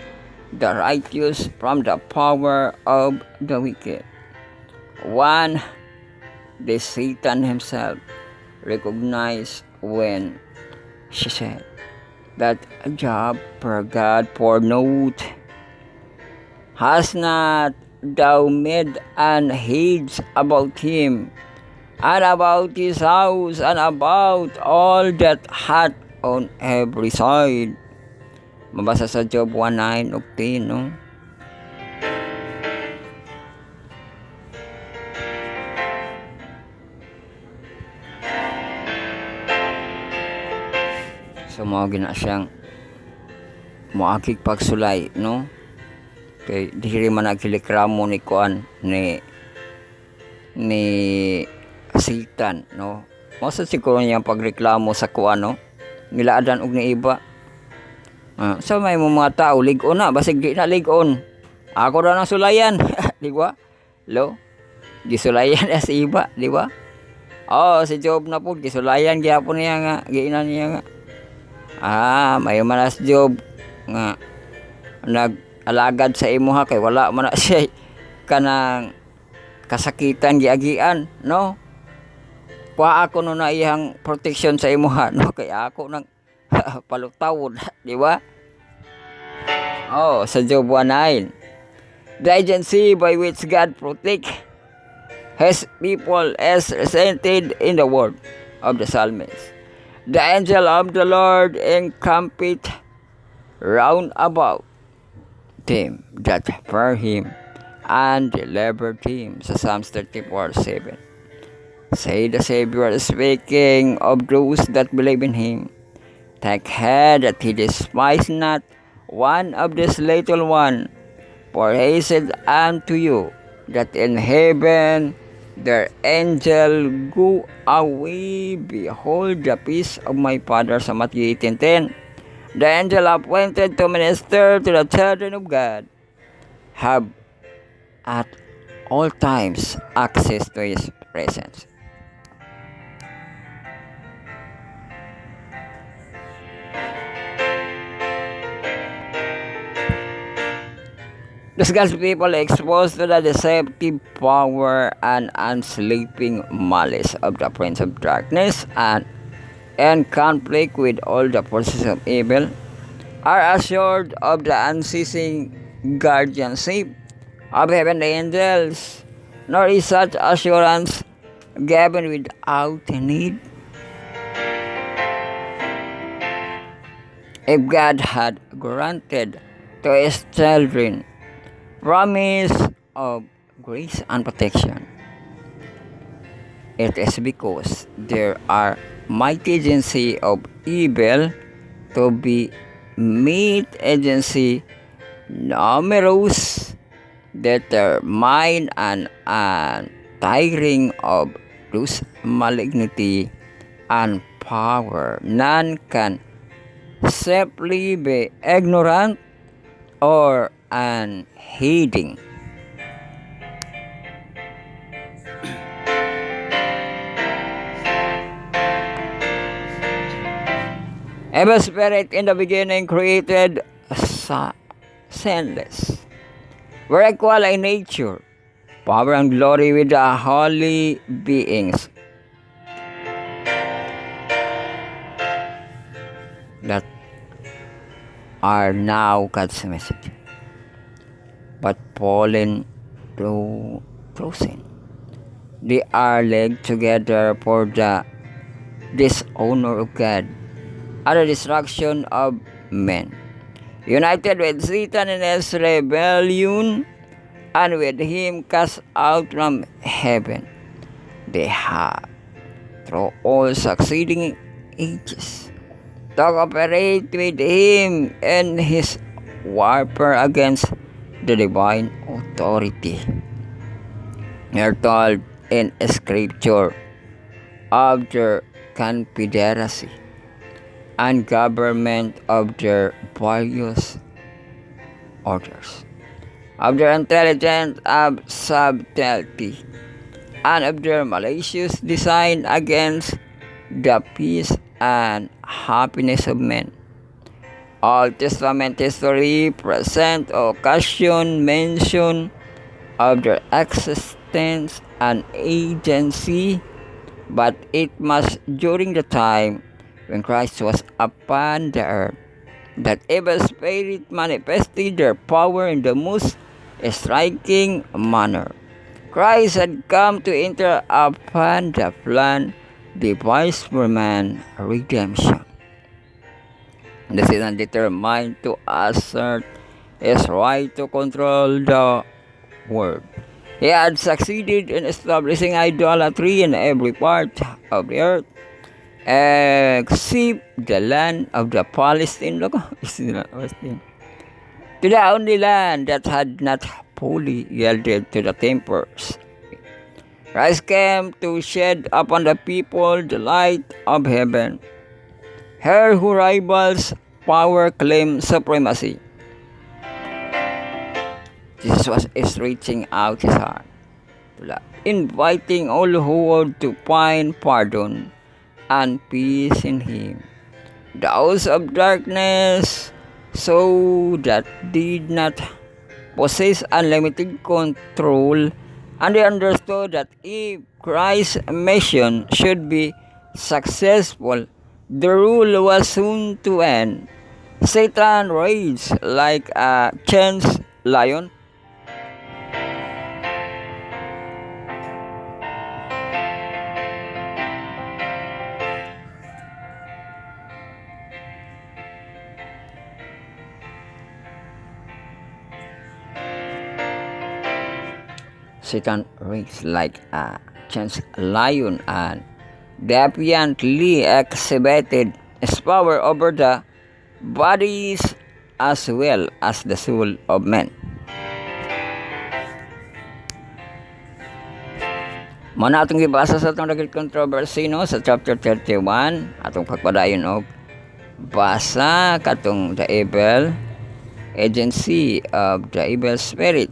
A: the righteous from the power of the wicked. One, the Satan himself recognized when she said that Job per God foreknowed, has not thou made an hedge about him, and about his house, and about all that hath on every side. Mabasa sa Job 1:9 ug 10, no? So mao gina siyang moakig pagsulay, no? Kay diri man nagkilikramo ni kuan ni Satan, no? Mao sa siguro niyang pagreklamo sa kuan, no? Nilaadan og ni iba. So may mga tao lig-on na basig di na lig-on. Ako ra nang sulayan, di ba? Lo. Gisulayan si iba, di ba? Oh, si Job na po gisulayan gyapon niya nga, giinan niya nga. May manas Job nga nag-alagad sa imo ha kay wala man na siya kanang kasakitan giagian, no? Kuha ako no na iyang protection sa imo ha, no? Kay ako nang palutawod, di ba? Oh, sa Job 1:9. The agency by which God protect his people is presented in the word of the psalmist. The angel of the Lord encampeth round about them that fear him, and delivered him. Sa Psalms 34:7. Say the Savior speaking of those that believe in him, take heed that he despise not one of this little one, for he said unto you that in heaven their angel go away, behold the peace of my Father. Sa Matthew 18:10. The angel appointed to minister to the children of God have at all times access to his presence. Thus God's people exposed to the deceptive power and unsleeping malice of the prince of darkness and in conflict with all the forces of evil are assured of the unceasing guardianship of heavenly angels, nor is such assurance given without need. If God had granted to his children promise of grace and protection, it is because there are mighty agency of evil to be meet agency numerous, determined and tiring of those malignity and power. None can simply be ignorant or unheeding. Evil spirit in the beginning created sinless, were equal in nature, power and glory with the holy beings that are now God's message, but fallen through sin. They are linked together for the dishonor of God and the destruction of men. United with Satan in his rebellion, and with him cast out from heaven, they have, through all succeeding ages, to cooperate with him in his warfare against the divine authority. We are told in Scripture of their confederacy and government of their various orders, of their intelligence of subtlety, and of their malicious design against the peace and happiness of men. Old Testament history present occasion mention of their existence and agency, but it was during the time when Christ was upon the earth that evil spirits manifested their power in the most striking manner. Christ had come to enter upon the plan devised for man redemption. The Satan determined to assert his right to control the world. He had succeeded in establishing idolatry in every part of the earth except the land of the Palestine. Look, to the only land that had not fully yielded to the tempers. Christ came to shed upon the people the light of heaven. Her who rivals power claimed supremacy. Jesus was stretching out his heart, inviting all who would to find pardon and peace in him. Those of darkness, so that did not possess unlimited control, and they understood that if Christ's mission should be successful, the rule was soon to end. Satan raged like a chained lion. Satan raged like a chained lion and defiantly exhibited his power over the bodies as well as the soul of men. Muna atong gibasa sa atong dagit controversy no sa chapter 31 atong pagpadayon og basa katong the evil agency of the evil spirit.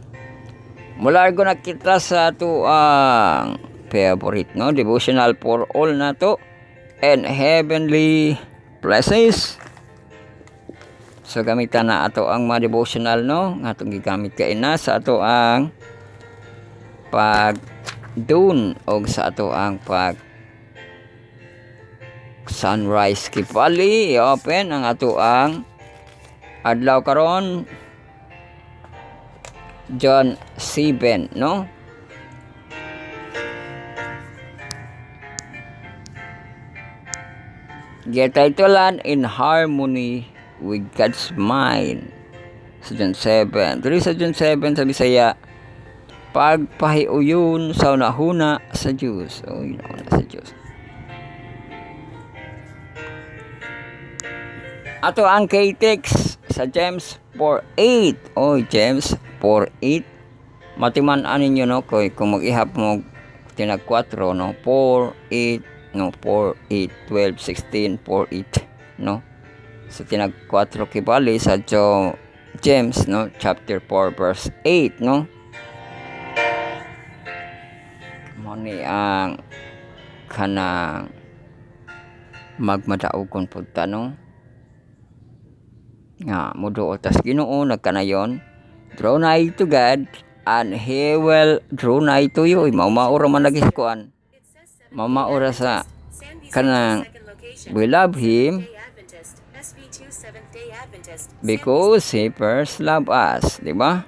A: Mula ko nakita sa ato ang favorite no devotional for all na to and heavenly places. So gamitan na ato ang mga devotional no nga atong gigamit kay na sa ato ang pag dun og sa ato ang pag sunrise kipali i-open ang ato ang adlaw karon John 7 no gititulan in harmony with God's mind sa John 7 diri sa John 7 sa Bisaya pagpahiuyon sa unahuna sa Diyos o unahuna sa Diyos ato ang K-text sa James 4:8 o James 4:8 matiman-an ninyo no kung mag-ihap mo tinag 4 no 4:8 no 4:8 12 16 4:8 no so tinag 4 kibali sa James no chapter 4 verse 8 no ni ang kanang magmadaogon pud tanong nga muduol tas Ginoo nagkanayon draw nigh to God and He will draw nigh to you maura man lagi kuan maura sa kanang we love Him because He first loved us, di ba?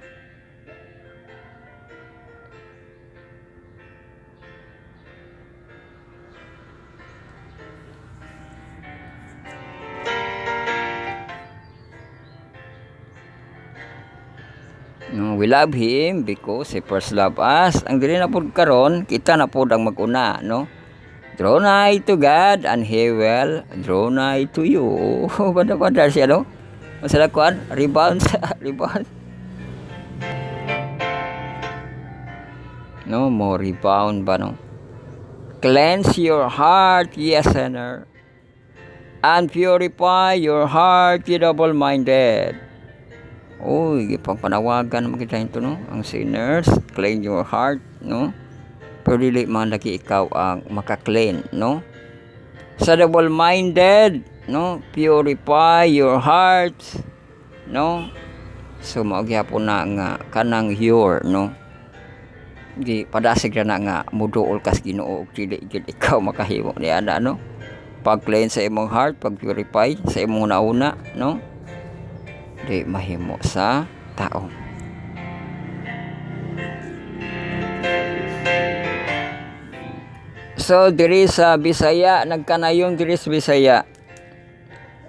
A: No, we love Him because He first loved us. Ang dili na pod karon, kita na pod ang mag-una, no? Draw nigh to God and He will draw nigh to you. Banda-banda siya, no? Masala kuan, rebound sa rebound. No, more rebound ba, no? Cleanse your heart, ye sinner, and purify your heart, ye double-minded. Uy, pangpanawagan naman kita ito, no? Ang sinners, cleanse your heart, no? Pero dili man lagi ikaw ang maka-clean, no? Sa double-minded, no? Purify your hearts, no? So, maagyapon na nga kanang your, no? Di padasig na nga muduol kas Ginoo ug dili gid ikaw makahimo ni ana, no? Pag-cleanse sa imong heart, pag-purify sa imong nauna, no? Di mahimo sa tao. So diri sa Bisaya, nagkanayon diri sa Bisaya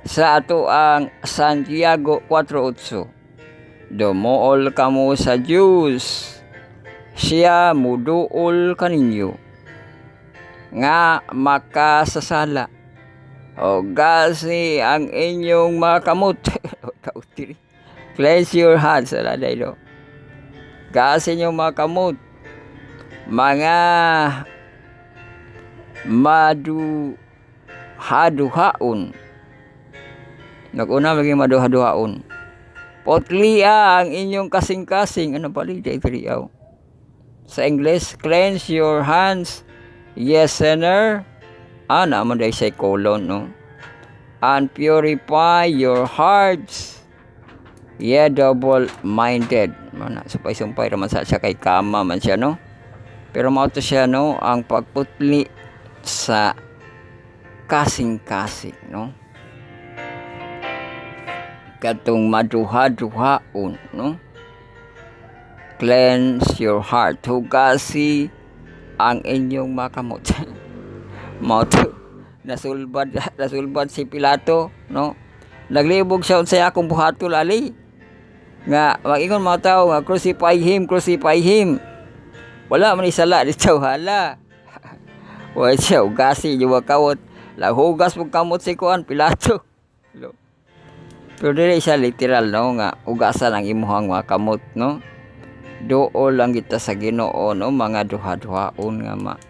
A: sa ato ang Santiago 4:8. Dumool kamo sa Diyos, siya muduol kaninyo nga makasasala o gasi ang inyong mga kamot. Cleanse your hands, aladay, no? Gasi inyong mga kamot, mga maduhaduhaon. Nag-una maging maduhaduhaon. Potlia ang inyong kasing-kasing. Ano pali? Daytriyaw. Sa English, cleanse your hands, yes, sinner. Naman day say colon, no? And purify your hearts, ye double-minded. Sumpay-sumpay naman sa siya kay kama man siya, no? Pero mauto siya, no? Ang pagputli sa kasing-kasing, no? Katong maduha-duhaon, no? Cleanse your heart. Hugasi ang inyong makamot. Mauto. Nasulbad si Pilato, no? Naglibog siya unsay akong buhaton ali. Nga mag-ingon mga tao nga crucify him. Wala man isala dito hala. Wa siya ugasi yung kawot. Lahugas mo kamot si kuan Pilato. No? Pero dili siya literal, no, nga ugasan ang imuhang mga kamot, no? Dool lang kita sa Ginoo, no, mga duha-duhaon nga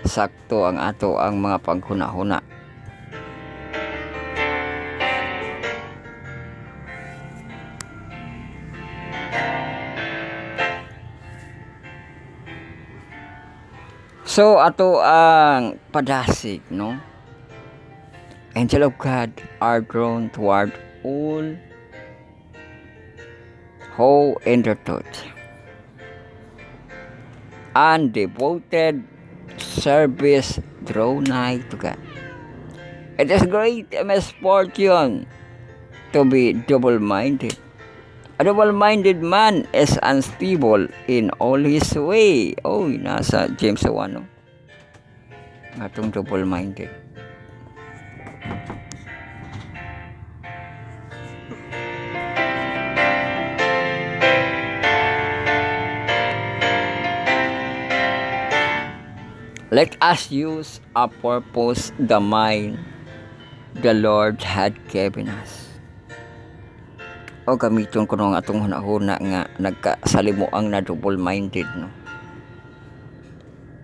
A: sakto ang ato ang mga panghuna-huna. So ato ang padasig, no? Angel of God are drawn toward all who in the truth and devoted service draw nigh to God. It is great misfortune to be double-minded. A double-minded man is unstable in all his way. Oh, nasa James 1, no? Atong double-minded. Let us use a purpose the mind the Lord had given us. O gamiton ko nung atong hunahuna nga nagkasalimuang na double-minded, no?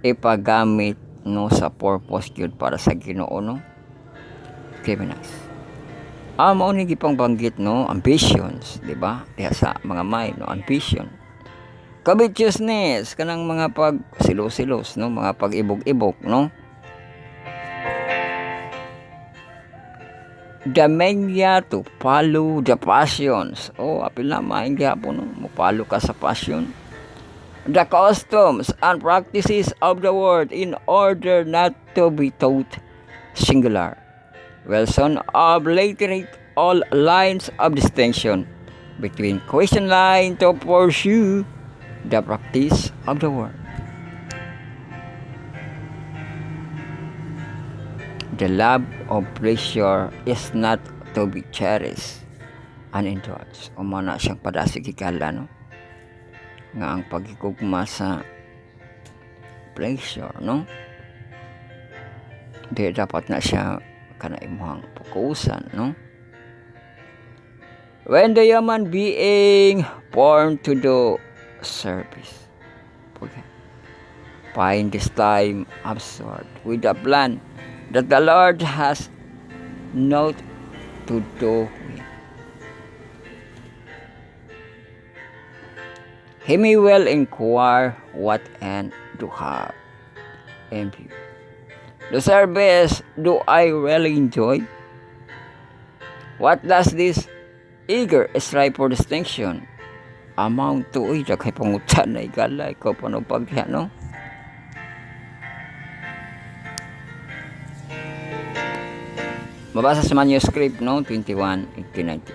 A: Ipagamit, no, sa purpose yun para sa Ginoo, no? Given us. Mao ni gipang banggit, no? Ambitions, di ba? Diha sa mga mind, no? Ambition. Covetousness, kanang mga pag-silos-silos, no? Mga pag-ibog-ibog, no? The mania to follow the passions. Oh, apil na maing gihapon, no? Mupalo ka sa passion. The customs and practices of the world in order not to be taught singular. Wilson obliterate all lines of distinction between question line to pursue the practice of the word. The love of pleasure is not to be cherished and indulged. O mana siyang padasig higala, no? nga ang pagkikugma sa pleasure, no? Di dapat na siya kanaimuhang pukusan, no? When the human being born to do service, find this time absurd with a plan that the Lord has not to do with. He may well inquire what end to have in view. The service do I really enjoy? What does this eager strive for distinction amount to? Uy, kay pangutan na igala, ikaw pa no pagya, no? Mabasa sa manuscript, no? 21:18-19.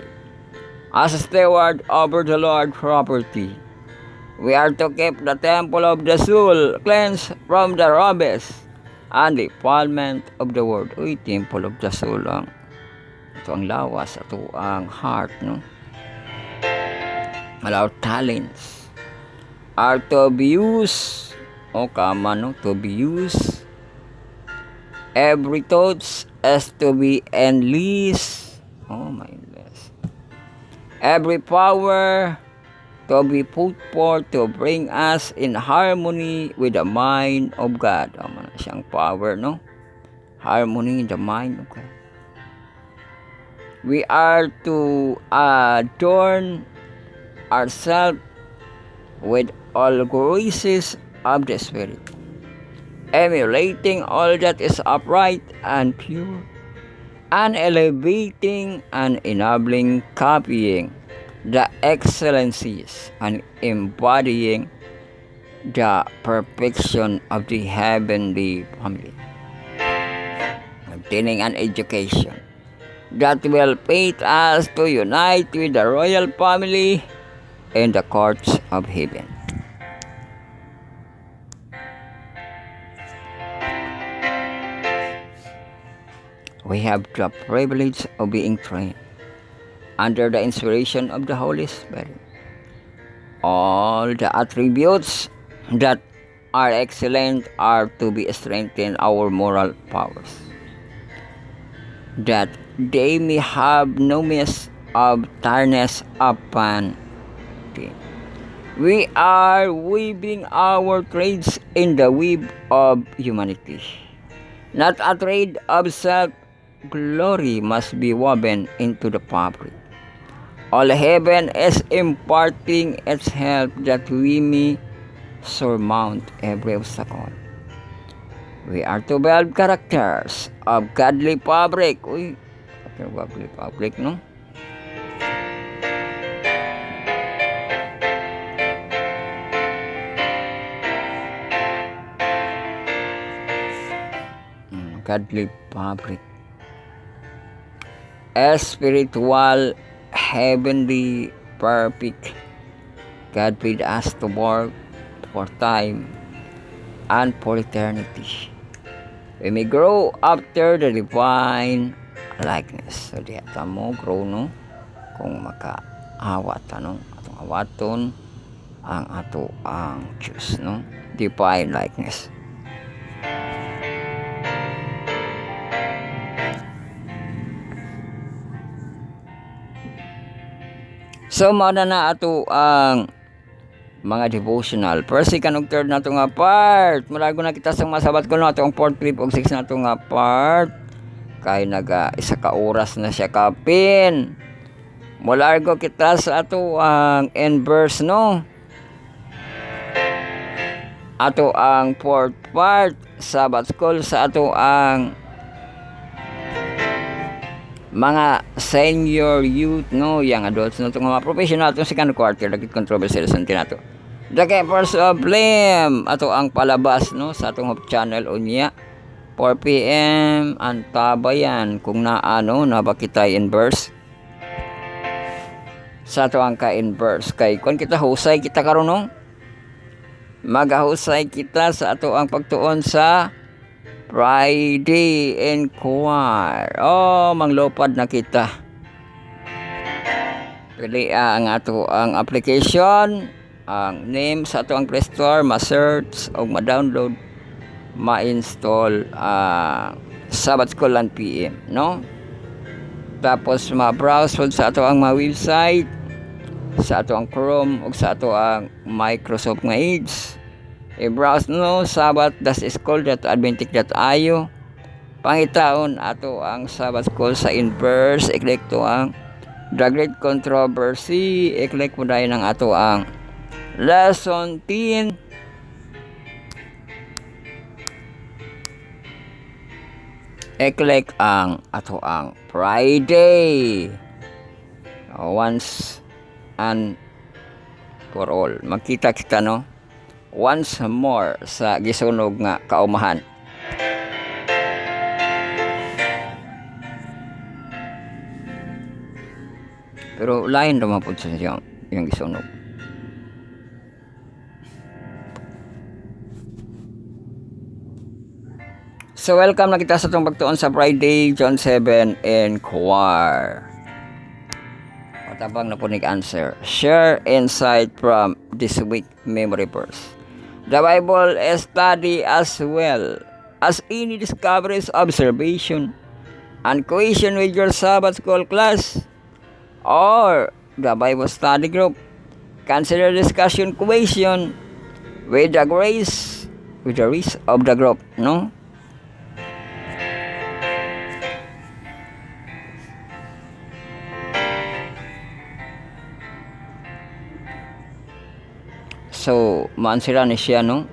A: As a steward over the Lord's property, we are to keep the temple of the soul cleansed from the rubbish and defilement of the world. Uy, temple of the soul ang ito ang lawas, ito ang heart, no? Our talents are to be used, no? To be used. Every thought is to be enlist. Oh my goodness. Every power to be put forth to bring us in harmony with the mind of God. Man siyang power, no? Harmony in the mind of God. We are to adorn ourselves with all graces of the Spirit, emulating all that is upright and pure, and elevating and enabling copying the excellencies and embodying the perfection of the heavenly family, obtaining an education that will fit us to unite with the royal family in the courts of heaven. We have the privilege of being trained under the inspiration of the Holy Spirit. All the attributes that are excellent are to be strengthened our moral powers, that they may have no miss of tiredness upon them. We are weaving our trades in the web of humanity. Not a trade of self-glory must be woven into the fabric. All heaven is imparting its help that we may surmount every obstacle. We are to build characters of godly fabric. Uy, godly fabric, no? Godly fabric. A spiritual, heavenly, perfect. God made us to work for time and for eternity. We may grow after the divine likeness. So, di ata mo grow, no? Kung makaawat, no? Atong awaton ang ato ang Diyos, no? Divine likeness. So, mauna na ato ang mga devotional. First, second, ug third na ito nga part. Malago na kita sa masabat ko na ito ang 4, 5, ug 6 na ito nga part. Kay isa ka oras na siya kapin. Malargo kita sa ato ang end verse, no? Ato ang 4th part. Sabbath school sa ato ang mga senior youth, no, young adults, no, itong mga professional, itong second quarter, naging controversial sa nato. The Keepers of Flame, ato ang palabas, no, sa atong channel unya, 4 p.m. antabayan, kung naano, nabakitay in verse, sa ato ang ka-in verse, kay kung kita husay, kita karon no, magahusay kita sa ato ang pagtuon sa Friday Inquiry. Oh, manglopad na kita. Pili ang ato ang application ang name sa ato ang Play Store, ma-search o ma-download, ma-install Sabbath School Land PM, no? Tapos ma-browse sa ato ang mga website, sa ato ang Chrome o sa ato ang Microsoft nga Edge. I-browse no sabbath-school.adventist.io. Pangitaon ato ang Sabbath School sa inverse, i-click to ang The Great Controversy, i-click mo dahil ng ato ang Lesson 10. I-click ang ato ang Friday. Once and for all. Magkita kita no? Once more sa gisunog nga kaumahan. Pero lain naman po sa yung gisunog. So welcome na kita sa itong pagtuon sa Friday, John 7 and Choir. Matabang na po answer. Share insight from this week memory verse. The Bible is study as well as any discoveries, observation, and question with your Sabbath School class or the Bible study group. Consider discussion question with the grace of the group, no? So, maansira ni siya, no?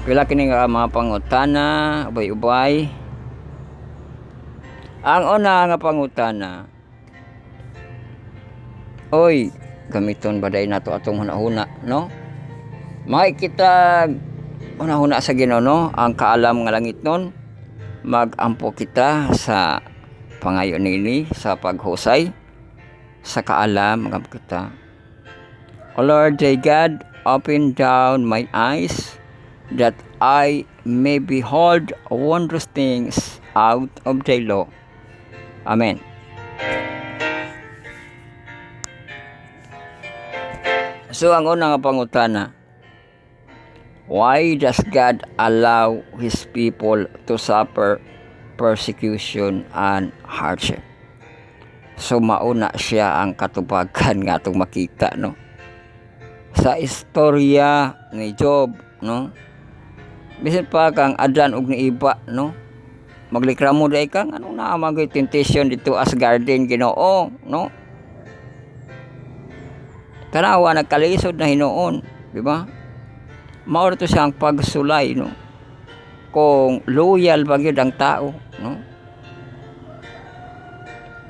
A: Pila kini nga mga pangutana, ubay-ubay. Ang una nga pangutana, oy, gamiton ba dahil nato atong hunahuna, no? Makikita hunahuna sa Ginoo, no? Ang kaalam nga langit nun, magampo kita sa pangayo nini, sa paghusay, sa kaalam ng kita. O Lord, thy God, open down my eyes that I may behold wondrous things out of thy law. Amen. So, ang unang pangutana, why does God allow His people to suffer persecution and hardship? So mauna siya ang katubagan nga itong makita, no? Sa istorya ni Job, no? Bisan pa kang Adan ug ni Iba, no? Maglikramo day kang anong naamagay temptation dito as garden Ginoo, no? Tanawa nagkalisod na hinuon, di ba? Mao to siyang pagsulay, no? Kung loyal ba gyud ang tao, no?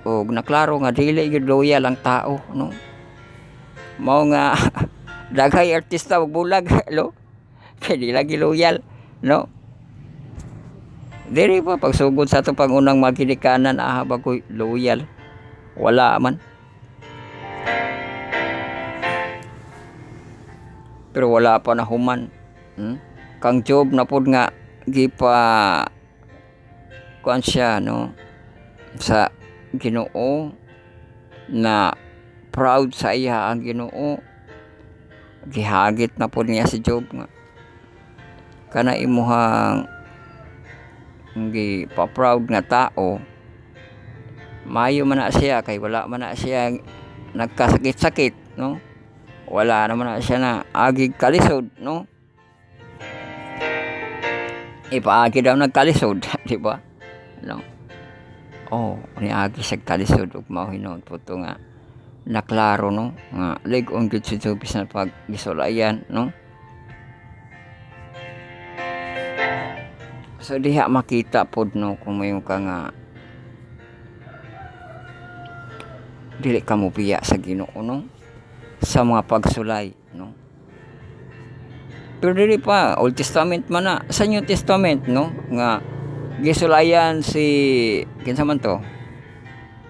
A: O naklaro nga dili gyud loyal ang tao, no? Mao nga daghay artista ug bulag, lo. Kay lagi loyal, no? Diri pa pagsugod sa atong pangunang maginikanan ba koy loyal. Wala man. Pero wala pa na human. Kang Job na pod nga gipa kuan siya, no? Sa Ginoo na proud sa iya ang Ginoo, gihagit na po niya si Job nga kana imuhang gipa-proud nga tao, mayo man na siya kay wala man na siya nagkasakit-sakit, no? Wala naman na siya na agig kalisod, no? Ipaagi daw nagkalisod, di ba? No? Oh, niagi sa kalisod ug mao hinuon po to nga naklaro, no? Nga lig-on gid si Job sa paggisulayan, no? So diha makita pod, no, kung mayo ka nga dili ka mo piya sa Ginoo, no? Sa mga pagsulay, no? Pero dili pa Old Testament man na, sa New Testament, no, nga gisulayan si kinsa man to,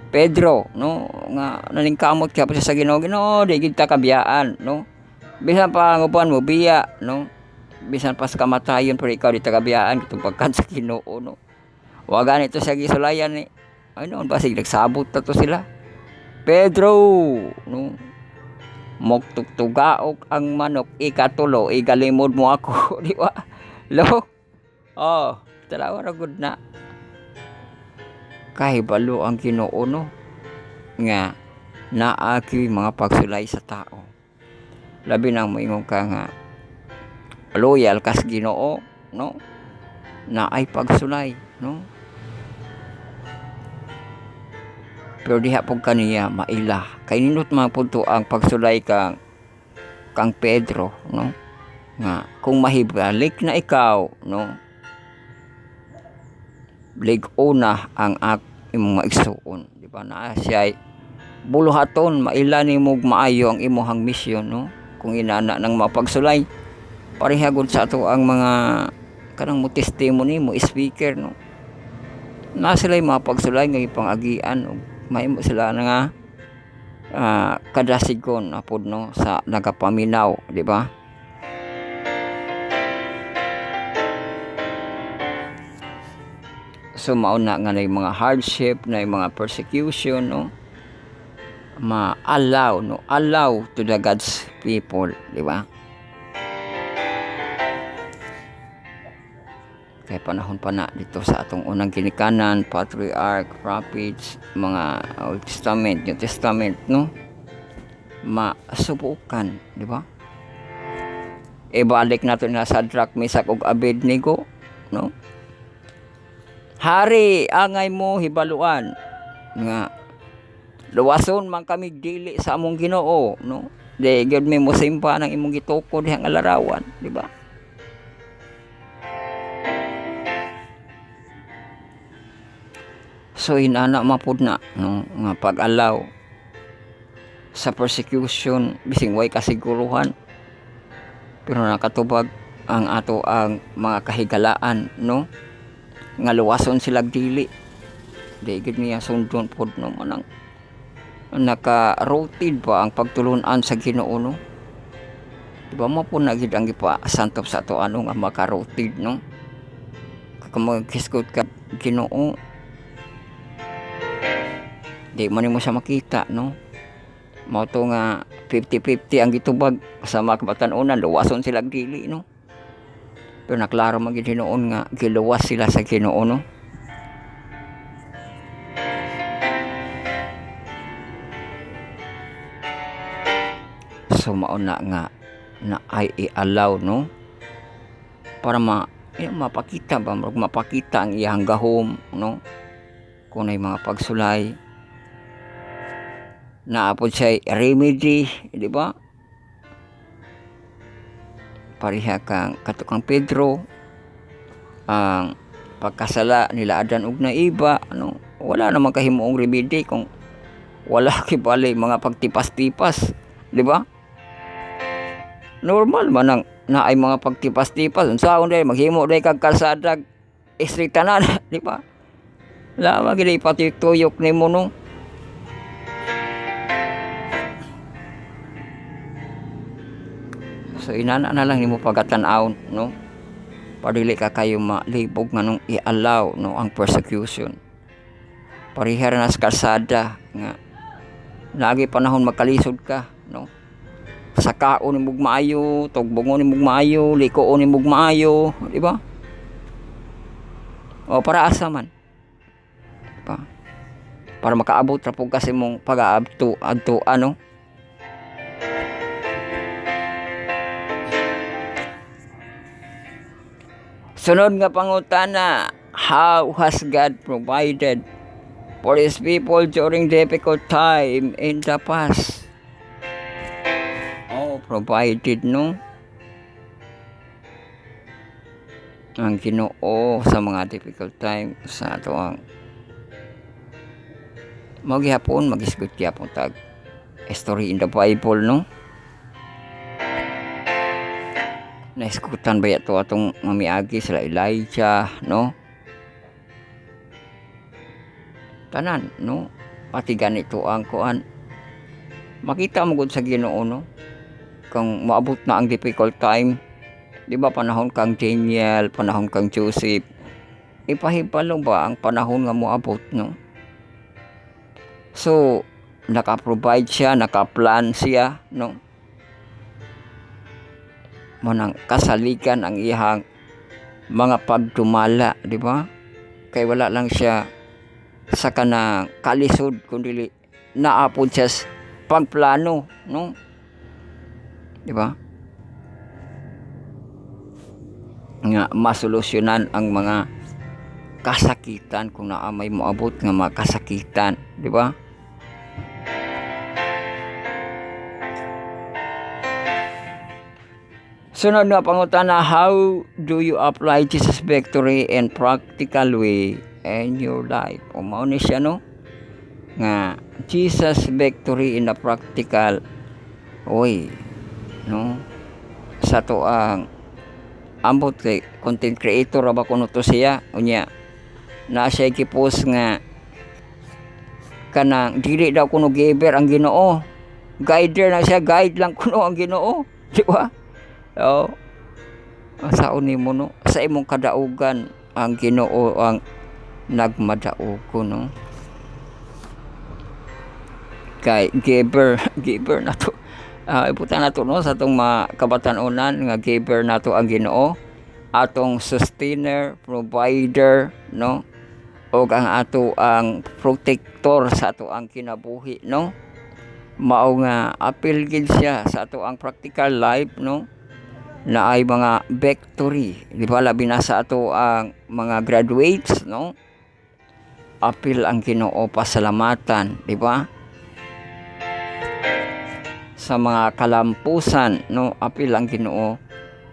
A: Pedro, no, nga nalingkamot kaya pa siya sa Ginoo, Ginoo di gid ta kabiyaan, no? Bisan pa ngupuan mo biya, no? Bisan pa sa kamatayon pero ikaw di ta kabiyaan kitong pagkan sa Ginoo, no? Wa ganito sa gisulayan ni. Ay noon basig nagsabot ta to sila. Pedro, no? Mugtugtugaok ang manok, ikatulo, igalimod mo ako, di ba? Lo? Oh, talawa ra gud na. Kahibalo ang Ginoo, no? Nga naagi mga pagsulay sa tao. Labi na moingon ka nga loyal kas Ginoo, no? Na ay pagsulay, no? Pero diha pug kaniya maila. Kay nindot man pud to ang pagsulay kang Pedro, no? Nga kung mahibalik na ikaw, no? Lig-una ang imong maigsuon, di ba? Na siya buluhaton maila nimog maayo ang imong misyon, no? Kung inana ng mapagsulay pareha gud sa ato ang mga kanang mo testimony mo speaker, no? Na sila mapagsulay nga ipangagian og mahimo sila nga kadasigon apod, no, sa nagapaminaw, di ba? So mao na nga na mga hardship, na mga persecution, no, ma-allow, no, allow to the God's people, di ba? Kaya panahon pa na dito sa atong unang ginikanan, patriarch, prophets, mga Old Testament, New Testament, no? Masubukan, di ba? Ibalik natin na Shadrach, Meshach ug Abednego, no? Hari, angay mo hibaluan nga luwason man kami dili sa among Ginoo, no? Di gyud mi mo simpa nang imong gitukod dihang alarawan, di ba? So inana mapud na, no, nga pag-allow sa persecution bising way kasiguruhan pero nakatubag ang ato ang mga kahigalaan, no, nga luwason sila dili di gid niya sundon pod, no, manang naka-rooted pa ang pagtulunan sa Ginoo, no, di ba mo po na gid ang ipasantop sa ato ano nga maka-rooted, no, kung magkiskot ka Ginoo di man mo siya makita, no, mao to nga 50-50 ang gitubag sa mga kabatan-unan, luwason sila dili, no, pero naklaro man gid hinuon nga giluwas sila sa Ginoo, no. So mao na nga na ay i-allow, no, para mapakita ba, mapakita ang iyang gahom, no, kung may mga pagsulay naapod siya remedy, di ba? Pareha kang katukang Pedro, ang pagkasala nila Adan ug na iba, ano, wala namang kahimuong remedy kung wala kibali mga pagtipas-tipas, di ba? Normal man ang naay mga pagtipas-tipas, unsaon day maghimo day kag kalsada istritanan, di ba? Wala magid ipatuyok nimo, no. So inana na lang nimo pagatan-aw, no, padili ka kayo malibog nga nung i-allow, no, ang persecution. Pareha na sa kalsada nga lagi panahon magkalisod ka, no, sakaon ni mug maayo, tugbongon ni mug maayo, likoon ni mug maayo, di ba? O para asa man, di ba? Para makaabot ra pug kasi mong pag-aabto adto, ano. Sunod nga pangutana, how has God provided for His people during difficult time in the past? Oh, provided, no, ang Ginoo sa mga difficult time sa ato ang maghihapon magisgot gyapon tag story in the Bible, no. Naiskutan ba ito atong mamiagi sila Elijah, no, tanan, no, pati ganito ang kuan makita mo gud sa Ginoo, no, kung maabot na ang difficult time, di ba, panahon kang Daniel, panahon kang Joseph, ipahibalo ba ang panahon nga moabot, no. So naka-provide siya, naka-plan siya, no? Manang kasalikan ang iyang mga pagdumala, di ba? Kay wala lang siya sa kanang kalisod kundi naapod siya sa pagplano, no? Di ba? Nga masolusyonan ang mga kasakitan kung naa may moabot nga mga kasakitan, di ba? Sunod nga pangutana, how do you apply Jesus victory in practical way in your life? O mao ni siya, no? Nga Jesus victory in a practical way, no? Sa to ang ambot kay content creator ra ba kuno to siya unya na siya gipost nga kanang dili daw kuno giver ang Ginoo, guider na siya, guide lang kuno ang Ginoo, di ba? Oh, saon nimo, no? Sa imong kadaugan ang Ginoo ang nagmadaog, no? Kay giver na to. Ibutan na to, no, sa itong mga kabatanunan nga giver na to ang Ginoo, atong sustainer, provider, no? O ang ato ang protector sa ato ang kinabuhi, no? Mao nga apil gid siya sa ato ang practical life, no? Na ay mga victory, di ba? Labi na sa ato ang mga graduates, no? Apil ang Ginoo, pasalamatan, di ba? Sa mga kalampusan, no? Apil ang Ginoo,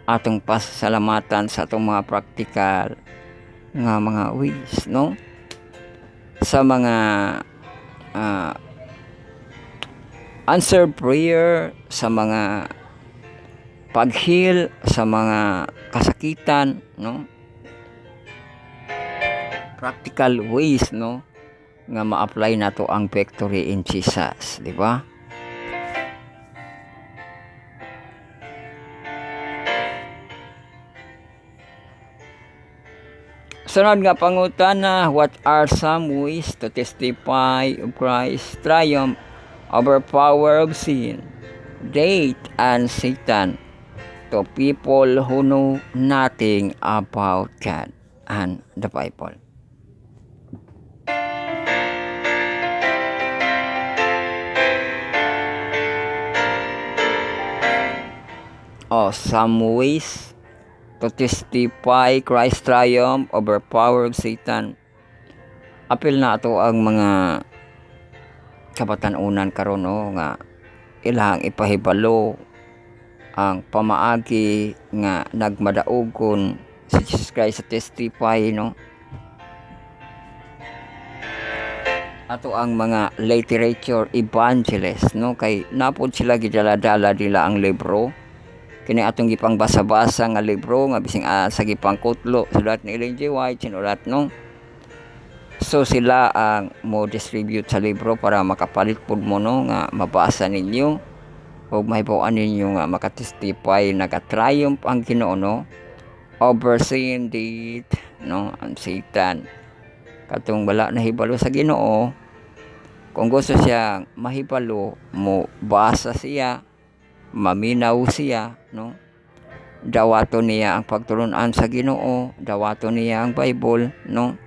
A: atong pasalamatan sa atong mga practical nga mga ways, no? Sa mga answered prayer, sa mga pag-heal sa mga kasakitan, no? Practical ways, no, nga ma-apply nato ang victory in Jesus, di ba? Sunod nga pangutana, what are some ways to testify of Christ's triumph over power of sin, death, and Satan to people who know nothing about God and the Bible? Some ways to testify Christ's triumph over power of Satan. Apil na ito ang mga kabatanunan karon, no, nga ilang ipahibalo ang pamaagi nga nagmadaogon si Jesus Christ sa testify, no? Ato ang mga literature evangelist, no, kay napod sila gidala-dala dila ang libro kini atong gipang basa-basa nga libro nga bising sa gipang kutlo sulat ni Ellen G. White sinulat, no? So sila ang mo distribute sa libro para makapalit pud mo, no, nga mabasa ninyo o mahibawan ninyo nga makatestify naka-triumph ang Ginoo, no, over sin, death, no, ang Satan. Katong wala nahibalo sa Ginoo, kung gusto siya mahibalo mo, basa siya, maminaw siya, no, dawato niya ang pagtulunan sa Ginoo, dawato niya ang Bible, no,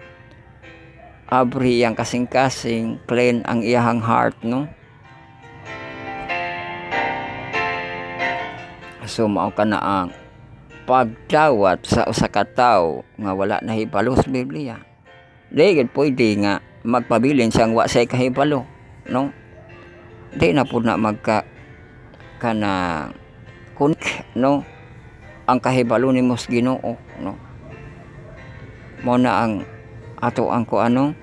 A: abri ang kasing-kasing, clean ang iyahang heart, no. So mao kana ang pagdawat sa usa ka tawo nga wala nahibalo sa Biblia. Di gid pwede nga magpabilin siyang wa say kahibalo, no. Di na pud na magka kana kun, no, ang kahibalo nimo sa Ginoo, no. Mao na ang ato ang kuano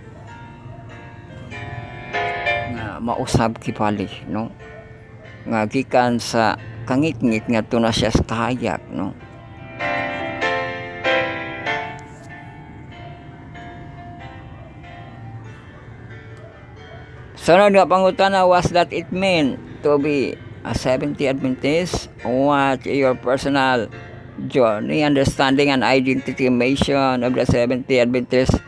A: nga mausab kipali, no, nga gikan sa kangit-ngit nga na siya sa kahayag, no. Sunod nga pangutana, was that it mean to be a Seventh-day Adventist? What your personal journey, understanding, and identification of the Seventh-day Adventist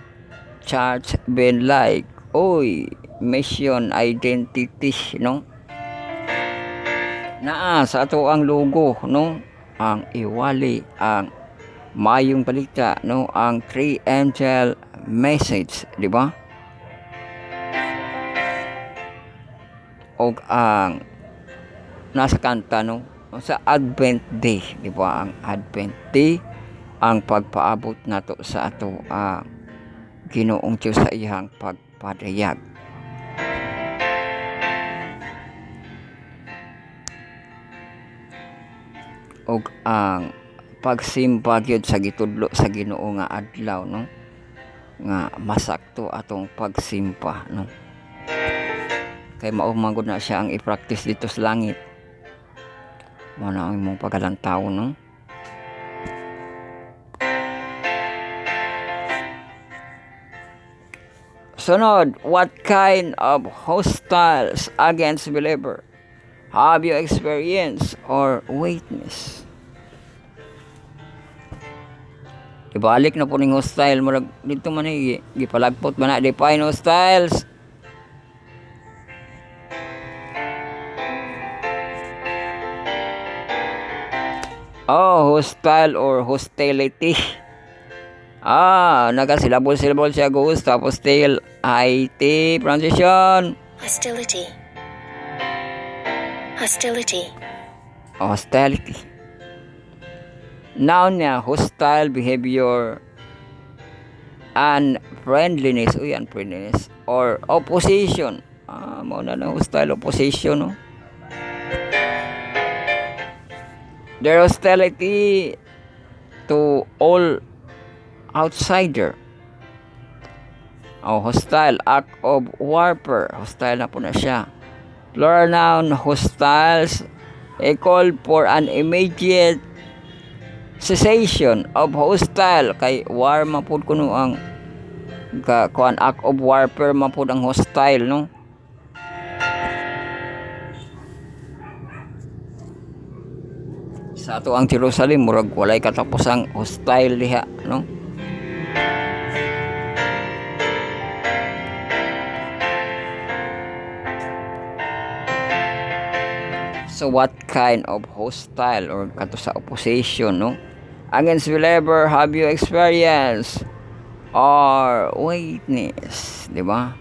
A: Church been like? Oy, mission identity, no? Naa sa ato ang logo, no? Ang iwali, ang mayong balita, no? Ang three angel message, di ba? O ang nasa kanta, no? Sa Advent Day, di ba? Ang Advent Day, ang pagpaabot nato sa ato ang Ginoong Diyos sa iyang pagpadayag. O ang pagsimba gyud sa gitudlo sa Ginoo nga adlaw, no? Nga masakto atong pagsimba, no? Kay mao man gud na siya ang i-practice dito sa langit. Mao na ang imong pagalantaw, no? Sunod, what kind of hostiles against believer have you experienced or witnessed? Ibalik na po ning hostile murag dito man gipalagpot man na define hostiles. Oh, hostile or hostility. Nagasilabol-silabol siya ghost tapos tail IT pronunciation.
B: Hostility. Hostility.
A: Hostility. Noun niya, hostile behavior, unfriendliness, unfriendliness, or opposition. Mao na hostile opposition, no? Their hostility to all outsider. Hostile, act of warfare. Hostile na po na siya. Plural noun, hostiles, a call for an immediate cessation of hostile. Kay war mapud kuno ang kuan act of warfare mapud ang hostile, no? Sa ato ang Jerusalem murag walay katapusang hostile diha, no? So what kind of hostile or kato sa opposition, no? Against believer have you experienced or witness, di ba?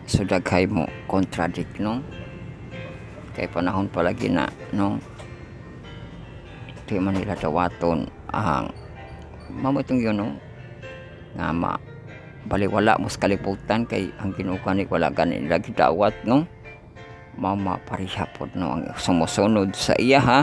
A: So daghay mo contradict, no? Kay panahon palagi na, no? Di man nila dawaton ang mamutong yun, no? Nga baliwala mo sa kalibutan kay ang Ginoo kani wala ganin nila gidawat, no? Mama parihapod, no? Ang sumusunod sa iya, ha?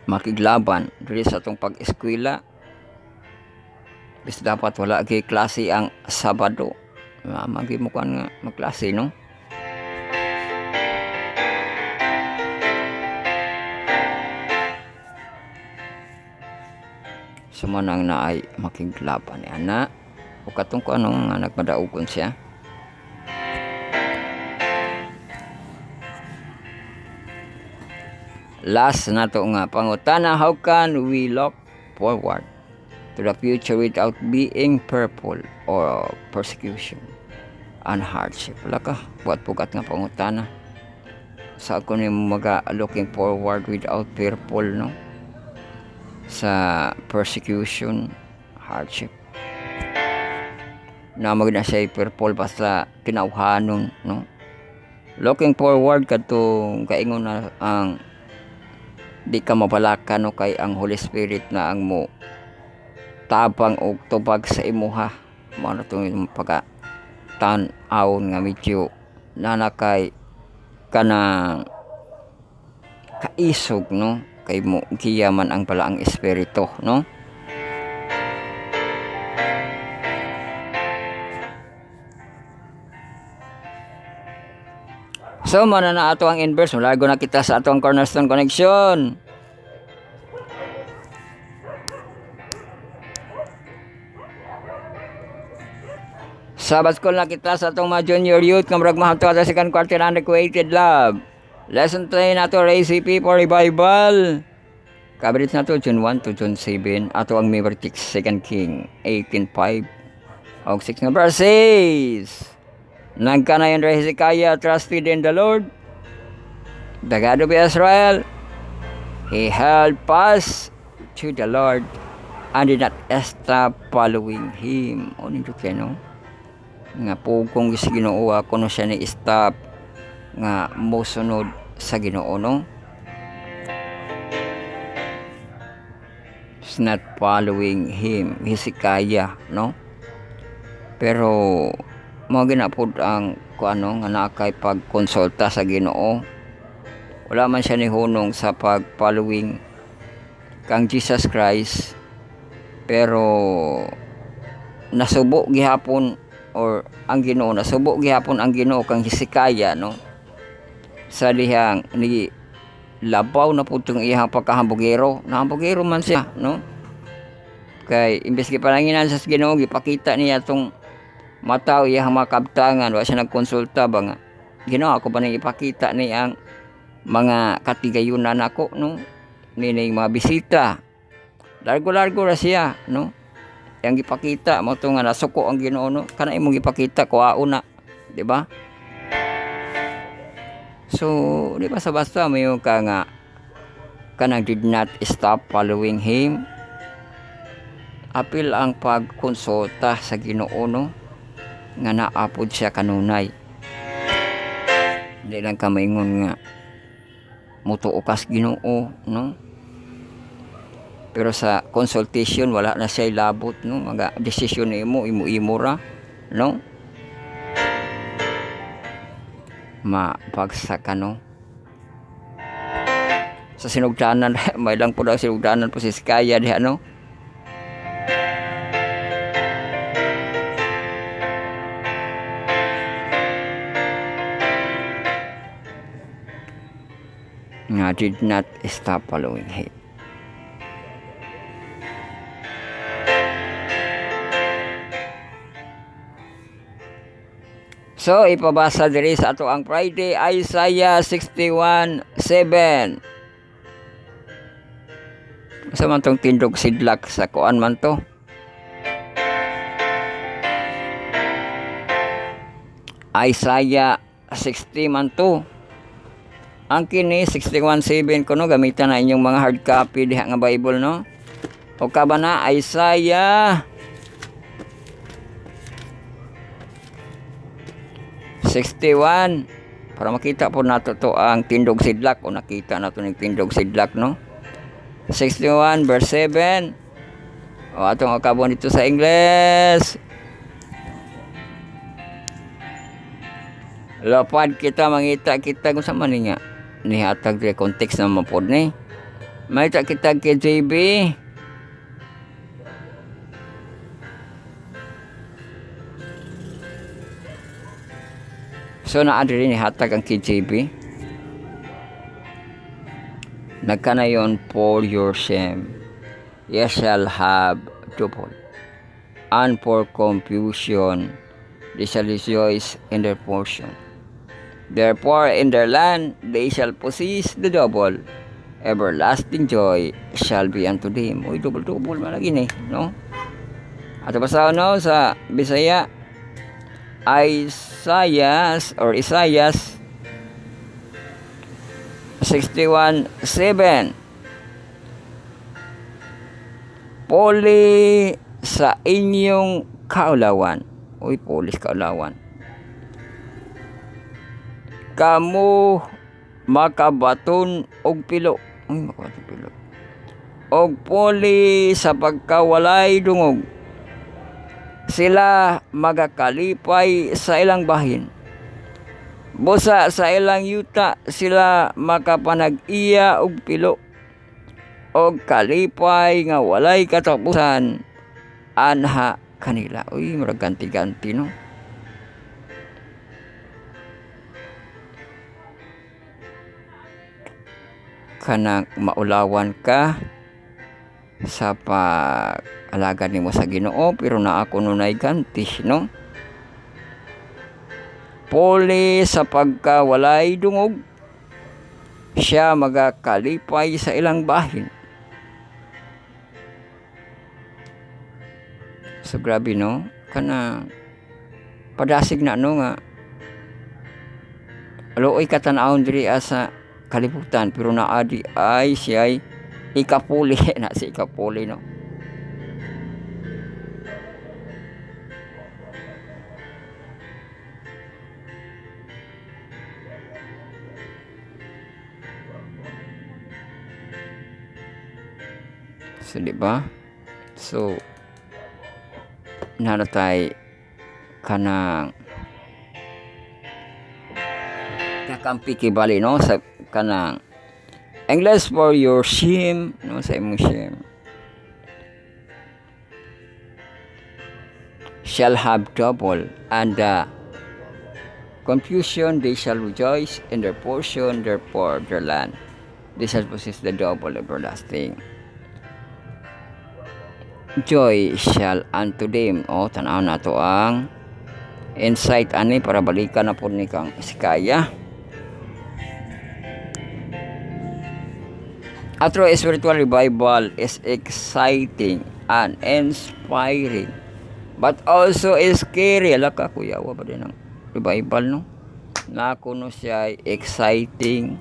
A: Makiglaban diri sa atong pag-eskwela. Bis dapat wala gyud klase ang Sabado. Magi mo kan nga magklase, no? Sumanang naay makiglaban ni ana. O katong ko ano nga nagmadaugon siya. Last na to nga pangutana, how can we look forward to the future without being fearful or persecution and hardship? Wala ka, buat pugat nga pangutana. Sa ako ni mga looking forward without fearful, no? Sa persecution, hardship. Na magna siya fearful basta kinauhanon, no? Looking forward kadtong kaingon na ang di ka mabalakan, no? Kay ang Holy Spirit na ang mo tabang og tubag sa imuha. Mao na tong pagka tan-awon nga medyo nanakay kanang kaisog, no? Kay mo giyaman ang balaang espiritu, no? So, mana na ato ang inverse. Mulago na kita sa ato ang Cornerstone Connection. Sa baskol na kita sa itong mga junior youth nga murag mahanto sa second quarter unrequited love. Lesson 3 na to recipe for revival. Coverage na to June 1 to June 7. Ato ang Mavericks 2 King 18:5. Og 6 nga verses. Nagkanayon ra Hezekiah trusted in the Lord, the God of Israel. He held fast to the Lord and did not stop following Him. O nito kaya no? Nga po kung sa Ginoo ako no siya ni stop nga mosunod sa Ginoo no? It's not following Him, Hezekiah, no? Pero mo ginapod ang kuano nga nakay pagkonsulta sa Ginoo. Wala man siya ni hunong sa pag-following kang Jesus Christ, pero nasubo gihapon or ang Ginoo nasubo gihapon ang Ginoo kang Hezekiah no, sa dihang ni labaw na pud tong iyang pagkahambugero, nahambugero man siya no, kay imbes gipalanginan sa Ginoo gipakita niya tong mataw iyang makabtangan, wa siya nagkonsulta ba nga Ginoo ako ba nang ipakita ni ang mga katigayunan ako no, nining mga bisita largo-largo ra siya no, yang gipakita mo to nga nasuko ang Ginoo no, kana imong gipakita kuwao na, di ba? So di ba sa basta mayo ka nga kanang did not stop following Him. Apil ang pagkonsulta sa Ginoo no, nga naapod siya kanunay. Di lang ka maingon nga mutuo kas Ginoo no, pero sa consultation wala na siya labot no, mga desisyon imo ra no, mapagsak no. Sa sinugdanan may lang po daw sinugdanan po si Hezekiah diha no. Nga did not stop following Him. So ipabasa diri sa ato ang Friday Isaiah 61:7. Sa man tong tindog sidlak sa kuan man to. Isaiah 60 man to. Ang kini 61:7 kuno gamitan na inyong mga hard copy diha nga Bible no. O kaba na Isaiah 61 para makita po nato to ang tindog sidlak o nakita nato ning tindog sidlak no. 61 verse 7. O atong akabon dito sa English. Lapad kita mangita kita kung sa man niya nihatag di context na mapod ni. May ta kita KJB. So naa diri ni hatag ang KJB. Nagkanayon for your shame, ye shall have double, and for confusion they shall rejoice in their portion. Therefore in their land they shall possess the double, everlasting joy shall be unto them. Uy, double-double malagi ni, no? Ato basa no sa Bisaya, Isaiah 61:7. Poli sa inyong kaulawan. Uy, polis kaulawan. Kamu makabaton og pilo. Uy, makabaton pilo. Og poli sa pagkawalay dungog. Sila magakalipay sa ilang bahin. Busa sa ilang yuta sila makapanag-iya og pilo. Og kalipay nga walay katapusan anha kanila. Uy, murag ganti-ganti no. Kanang maulawan ka sa pag-alaga nimo sa Ginoo pero naa ko nunay ganti no. puli sa pagkawalay dungog, siya magakalipay sa ilang bahin. So grabe no, kana padasig na no nga looy katanawon diri sa kalibutan, pero naadi ay siya ay ikapuli na si ikapuli no. So diba? So naratay kanang kakampi kibali no sa kanang English for your shame no, sa imong shame shall have double, and confusion they shall rejoice in their portion, therefore their land they shall possess the double everlasting joy shall unto them. O tanaw na to ang insight ani para balikan na po ni kang Iskaya. A true spiritual revival is exciting and inspiring, but also is scary. Alaka kuya wa ba din ang revival no? Na kuno siya exciting,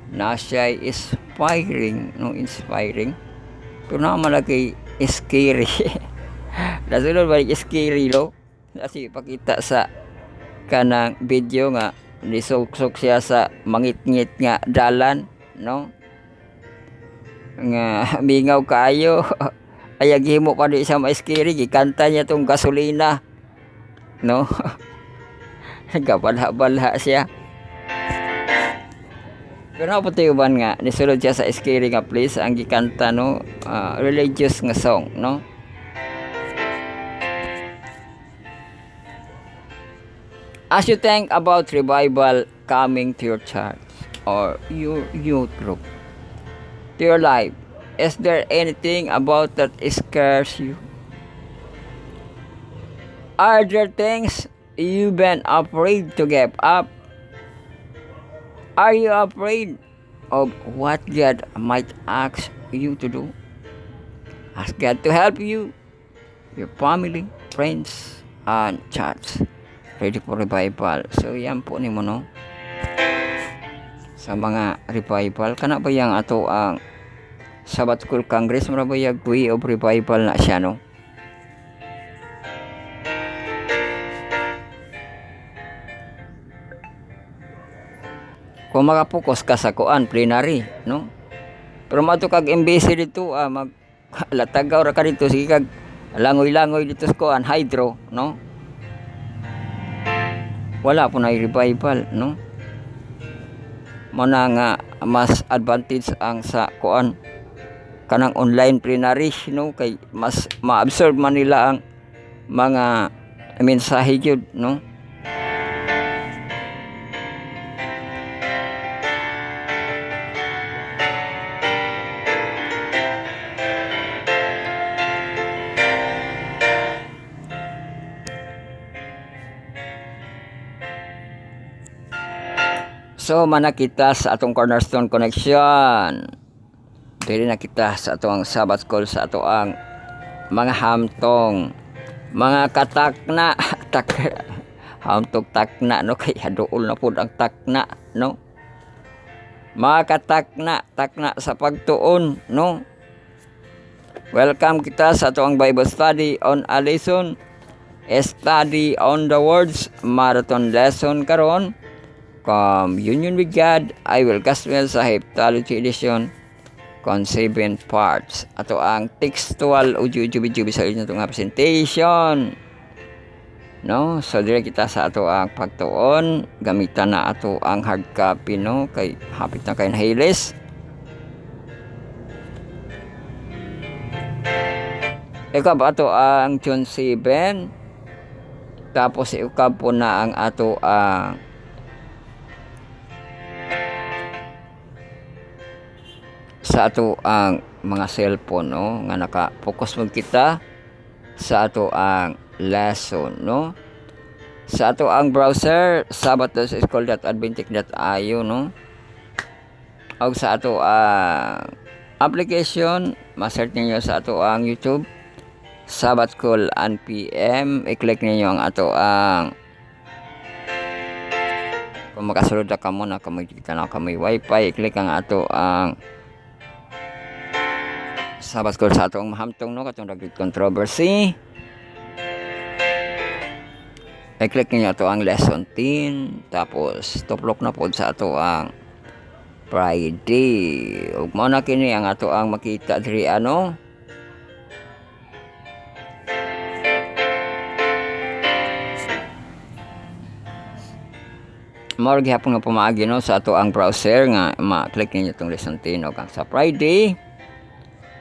A: na siya inspiring no, inspiring. Pero na malaki scary. Nasunod balik scary lo. Kasi pakita sa kanang video nga nisok-sok siya sa mangit-ngit nga dalan no. Nga mingaw kayo. Ay gihimo pa di sa ma-scary, gikanta niya tong gasolina no. Nagabala-bala siya. Pero napatayuban nga nisulod siya sa scary nga place ang gikanta no, religious nga song no. As you think about revival coming to your church or your youth group, to your life, is there anything about that scares you? Are there things you've been afraid to give up? Are you afraid of what God might ask you to do? Ask God to help you, your family, friends, and church. Ready for revival. So yan po ni mo no. Sa mga revival, kana ba yang ato ang Sabbath School Congress, mara ba yung way of revival na siya no? Kung makapokus ka sa kuan plenary no, pero mato kag MBC dito mag latagaw ra ka dito, sige kag langoy-langoy dito sa kuan hydro no, wala po na revival no. Muna nga mas advantage ang sa kuan kanang online plenary no, kay mas ma-absorb man nila ang mga mensahe gyud no. So manakita sa atong Cornerstone Connection. Dili na kita sa atong Sabbath School, sa atong mga hamtong, mga katakna, hamtong takna no, kay haduol na pud ang takna no. Mga katakna, takna sa pagtuon no. Welcome kita sa atong Bible study on a lesson, study on the words, marathon lesson karon. Communion with God, I will gospel sa Heptalogy edition con 7 parts. Ato ang textual audio video sa inyo itong presentation no. So dire kita sa ato ang pagtuon, gamitan na ato ang hard copy no, kay hapit na kay nahilis. Ikaw ato ang John 7, tapos ikaw po na ang ato ang sa ato ang mga cellphone no, nga naka-focus mo kita sa ato ang lesson no. Sa ato ang browser sabat.school.adventist.io, no? O sa ato ang application, ma-search ninyo sa ato ang YouTube Sabat School and PM. I-click ninyo ang ato ang, kung makasulod na kamo na kamo kita na kamo wifi, i-click ang ato ang Sabat School sa ato ang mahamtong, no, katong dagit controversy. I-click ninyo ato ang lesson 10, tapos tuplok na po sa ato ang Friday. Ug mao na kini ang ato ang makita diri, ano, mao gihapon nga pumaagi, no, sa ato ang browser nga ma-click ninyo tong lesson 10 ug sa Friday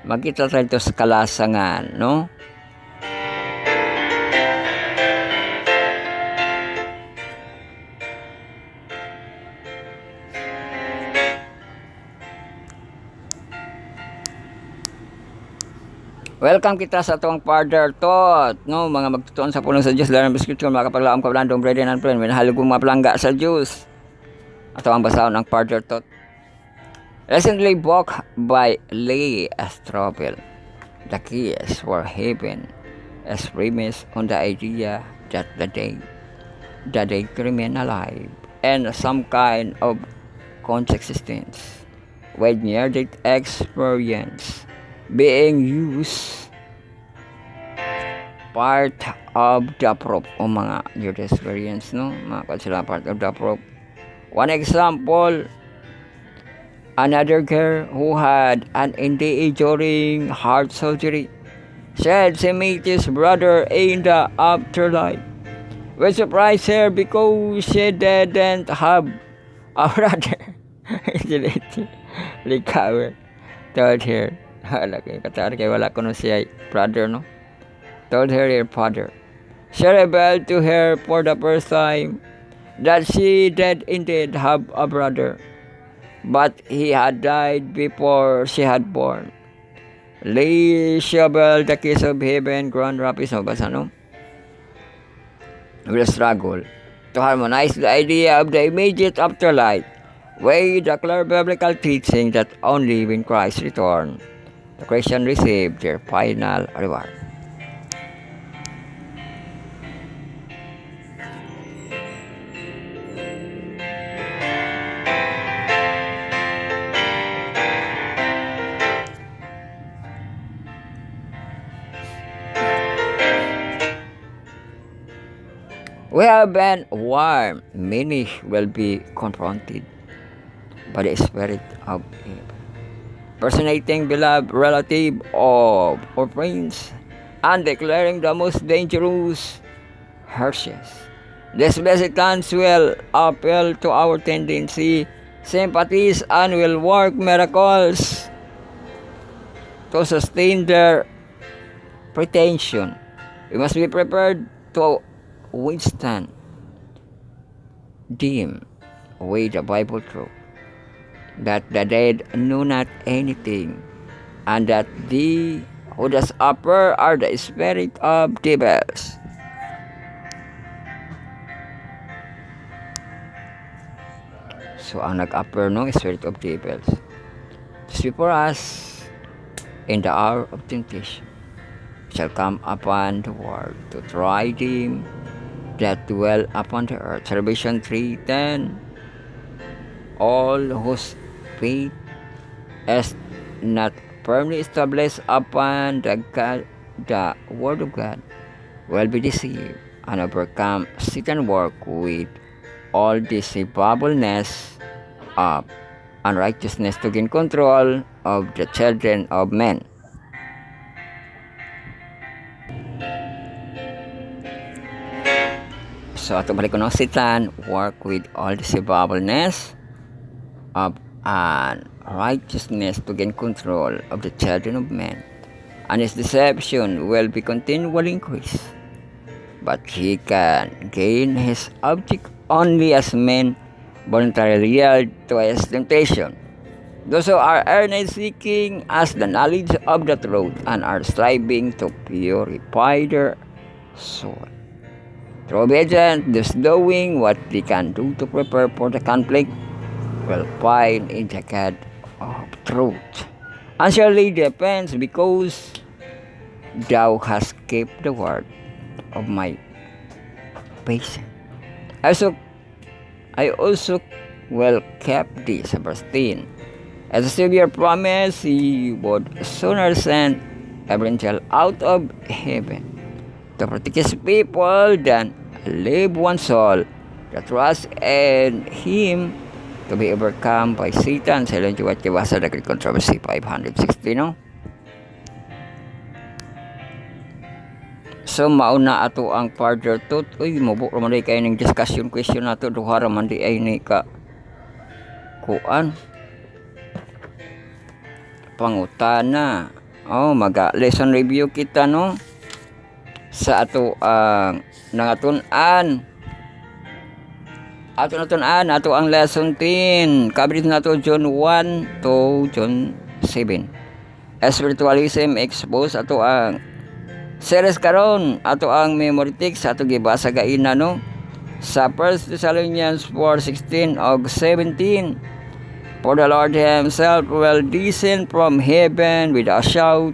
A: makita tayo ito sa kalasangan, no. Welcome kita sa atong Father Thought, no, mga magtutuon sa pulong sa Diyos, laran biskuton, makapaglaom kablandong bread and friend, minahalugong mga palangga sa Diyos. Ato ang basahon ang Father Thought. Recently book by Lee Strobel. The keys for heaven is premised on the idea that the day remain alive and some kind of coexistence with near-death experience being used part of the proof, o mga near-death experience, no, mga sila part of the proof. One example, another girl who had an NDA during heart surgery said she met his brother in the afterlife. We surprised her because she didn't have a brother. Recover. Told her, katar kay wala ko no siya brother, no. Told her her father. She revealed to her for the first time that she did indeed have a brother, but he had died before she had born. Lee Strobel, The Keys of Heaven, Grand Rapids, mabasa, no? Will struggle to harmonize the idea of the immediate afterlife with the clear biblical teaching that only when Christ returned, the Christian received their final reward. We have been warned many will be confronted by the spirit of evil, personating beloved relative of or friends, and declaring the most dangerous harshness. These visitants will appeal to our tendency, sympathies, and will work miracles to sustain their pretension. We must be prepared to withstand them with the Bible truth that the dead know not anything, and that they who does appear are the spirit of devils. So ang nag-appear, no, spirit of devils just before us in the hour of temptation shall come upon the world to try them that dwell upon the earth. Revelation 3:10. All whose faith is not firmly established upon the word of God will be deceived and overcome Satan's work with all deceivableness of unrighteousness to gain control of the children of men. So ato balik ko ng Satan work with all deceivableness of unrighteousness to gain control of the children of men, and his deception will be continually increased. But he can gain his object only as men voluntarily yield to his temptation. Those who are earnestly seeking as the knowledge of the truth and are striving to purify their soul Through obedience, those doing what they can do to prepare for the conflict will find in the God of truth. And surely depends because thou hast kept the word of my patience. I also well kept this, verse 10. As the Savior promised, he would sooner send an angel out of heaven to protect his people than leave one soul that trusts in him to be overcome by Satan. Sa ilang jiwat sa the Great Controversy 560, no? So mauna ato ang further thought. Uy, mabuk raman kayo ng discussion question nato. Duha raman di ay ni ka kuan pangutana. Maga-lesson review kita, no? Sa ato ang nangatun-an. Ato ang lesson 10. Kabrit na to John 1 to John 7. Spiritualism exposed ato ang series karon. Ato ang memory text ato gibasa gaina, no? Sa 1 Thessalonians 4:16 og 17. For the Lord himself will descend from heaven with a shout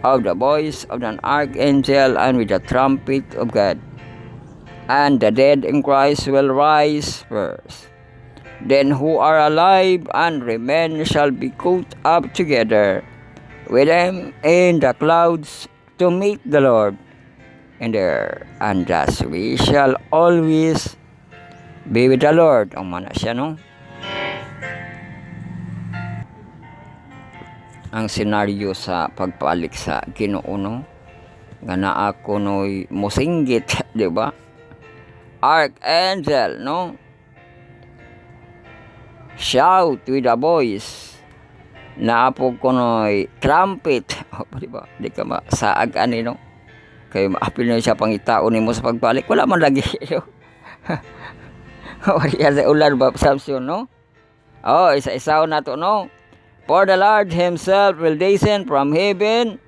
A: of the voice of an archangel and with the trumpet of God. And the dead in Christ will rise first. Then who are alive and remain shall be caught up together with them in the clouds to meet the Lord in the air. And thus we shall always be with the Lord. Ang mana siya, no? Ang senaryo sa pagpalik sa Ginoo, no? Nga naa ko no'y musinggit, di ba? Archangel, no? Shout with a voice. Naapog ko no'y trumpet. Di ba? Di ka masaag ani, no? Kaya maapil na siya pangitao ni mo sa pagbalik. Wala man lagi, no? Wala sa ulan ba, Samson, no? Isa-isaw na to, no? For the Lord himself will descend from heaven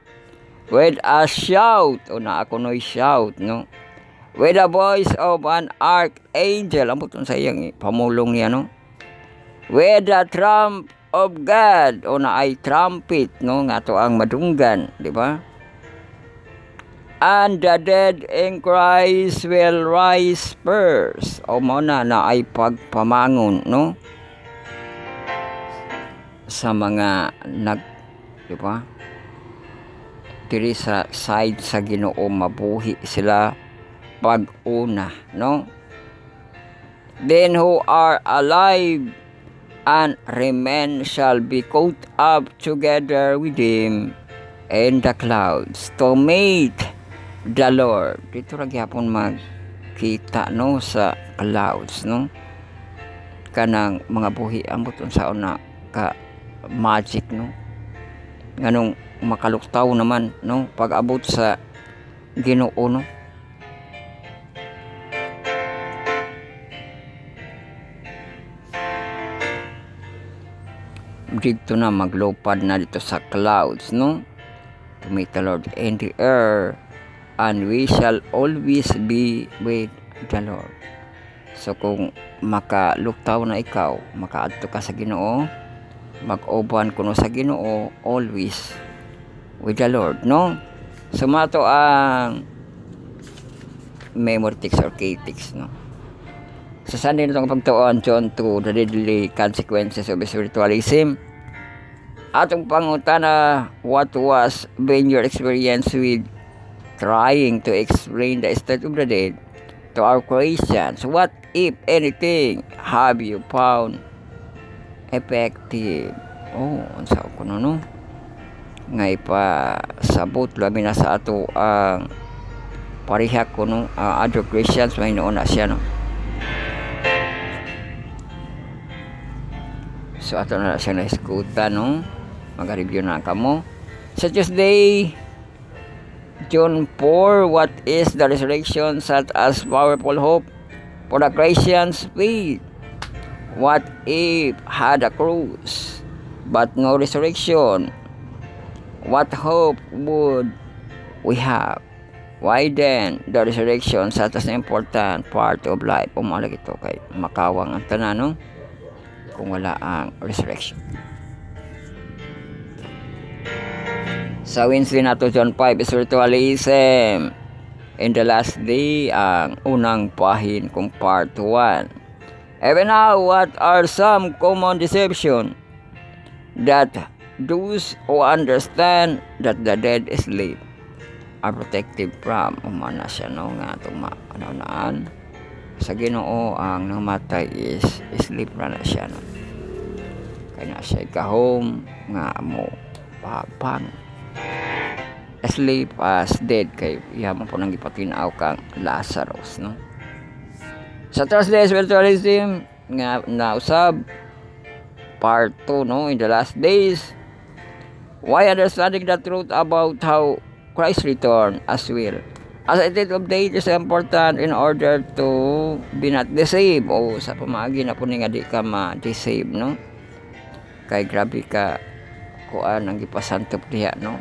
A: with a shout. Na ako no'y shout, no? With the voice of an archangel. Ang butong sayang pamulong niya, no? With the trump of God. Na ay trumpet, no? Nga to ang madunggan, di ba? And the dead in Christ will rise first. Mo na ay pagpamangon, no? Sa mga di ba? Diri sa side sa Ginoo mabuhi sila pag-una, no? Then who are alive and remain shall be caught up together with him in the clouds to meet the Lord. Dito ra gyapon magkita, no, sa clouds, no? Kanang mga buhi ambot unsaon na ka magic, no? Nganong makaluktaw naman, no? Pag abot sa Ginoo, no? Dito na maglupad na dito sa clouds, no? To meet the Lord in the air, and we shall always be with the Lord. So kung makaluktaw na ikaw, makaadto ka sa Ginoo, mag-uban kuno sa Ginoo, always with the Lord, no? So mato ang memory text or K-text, no? Sa Sunday na itong pagtuon, John 2, the deadly consequences of spiritualism. Atong pangutana, what was been your experience with trying to explain the state of the dead to our Christians? What, if anything, have you found effective? Unsa ko no? Nga ipasabot labi na sa ato ang pareha ko, no? Other Christians may noon na siya, no? So ato na siya na iskuta, no? Mag-review na kamo. Sa Tuesday, June 4, what is the resurrection such as powerful hope for the Christian's faith? What if had a cross but no resurrection? What hope would we have? Why then the resurrection such as an important part of life? Pumalag ito kay makawang ang tanan, no? Kung wala ang resurrection. Sa Wednesday nato John 5 spiritualism. In the last day, ang unang pahin kung part 1. Even now, what are some common deception that those who understand that the dead sleep are protected from? Umana siya, no, nga itong maunaan sa Ginoo ang namatay is sleep na siya, no? Kaya na siya kahom nga mo papang sleep as dead kay yaman po nang ipatinaw kang Lazarus, no? Sa Thursday spiritualism nga nausab part 2, no, in the last days. Why understanding the truth about how Christ return as well as a date of date is important in order to be not deceived. O sa pamagi na po nga di ka ma-deceive, no? Kay grabe ka kuan ang gipasantop diha, no?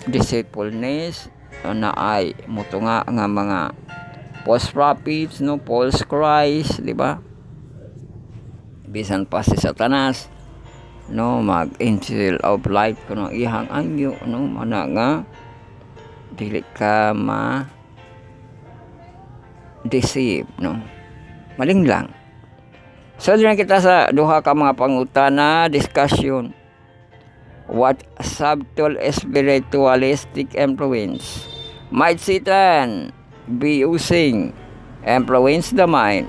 A: Deceitfulness na ay muto nga mga false prophets, no, false Christ, di ba? Bisan pa si Satanas, no, mag-angel of light kuno ihang anyo, no, mana nga dili ka ma deceive, no, maling lang. So diyan kita sa duha ka mga pangutana discussion. What subtle spiritualistic influence might Satan be using influence the mind?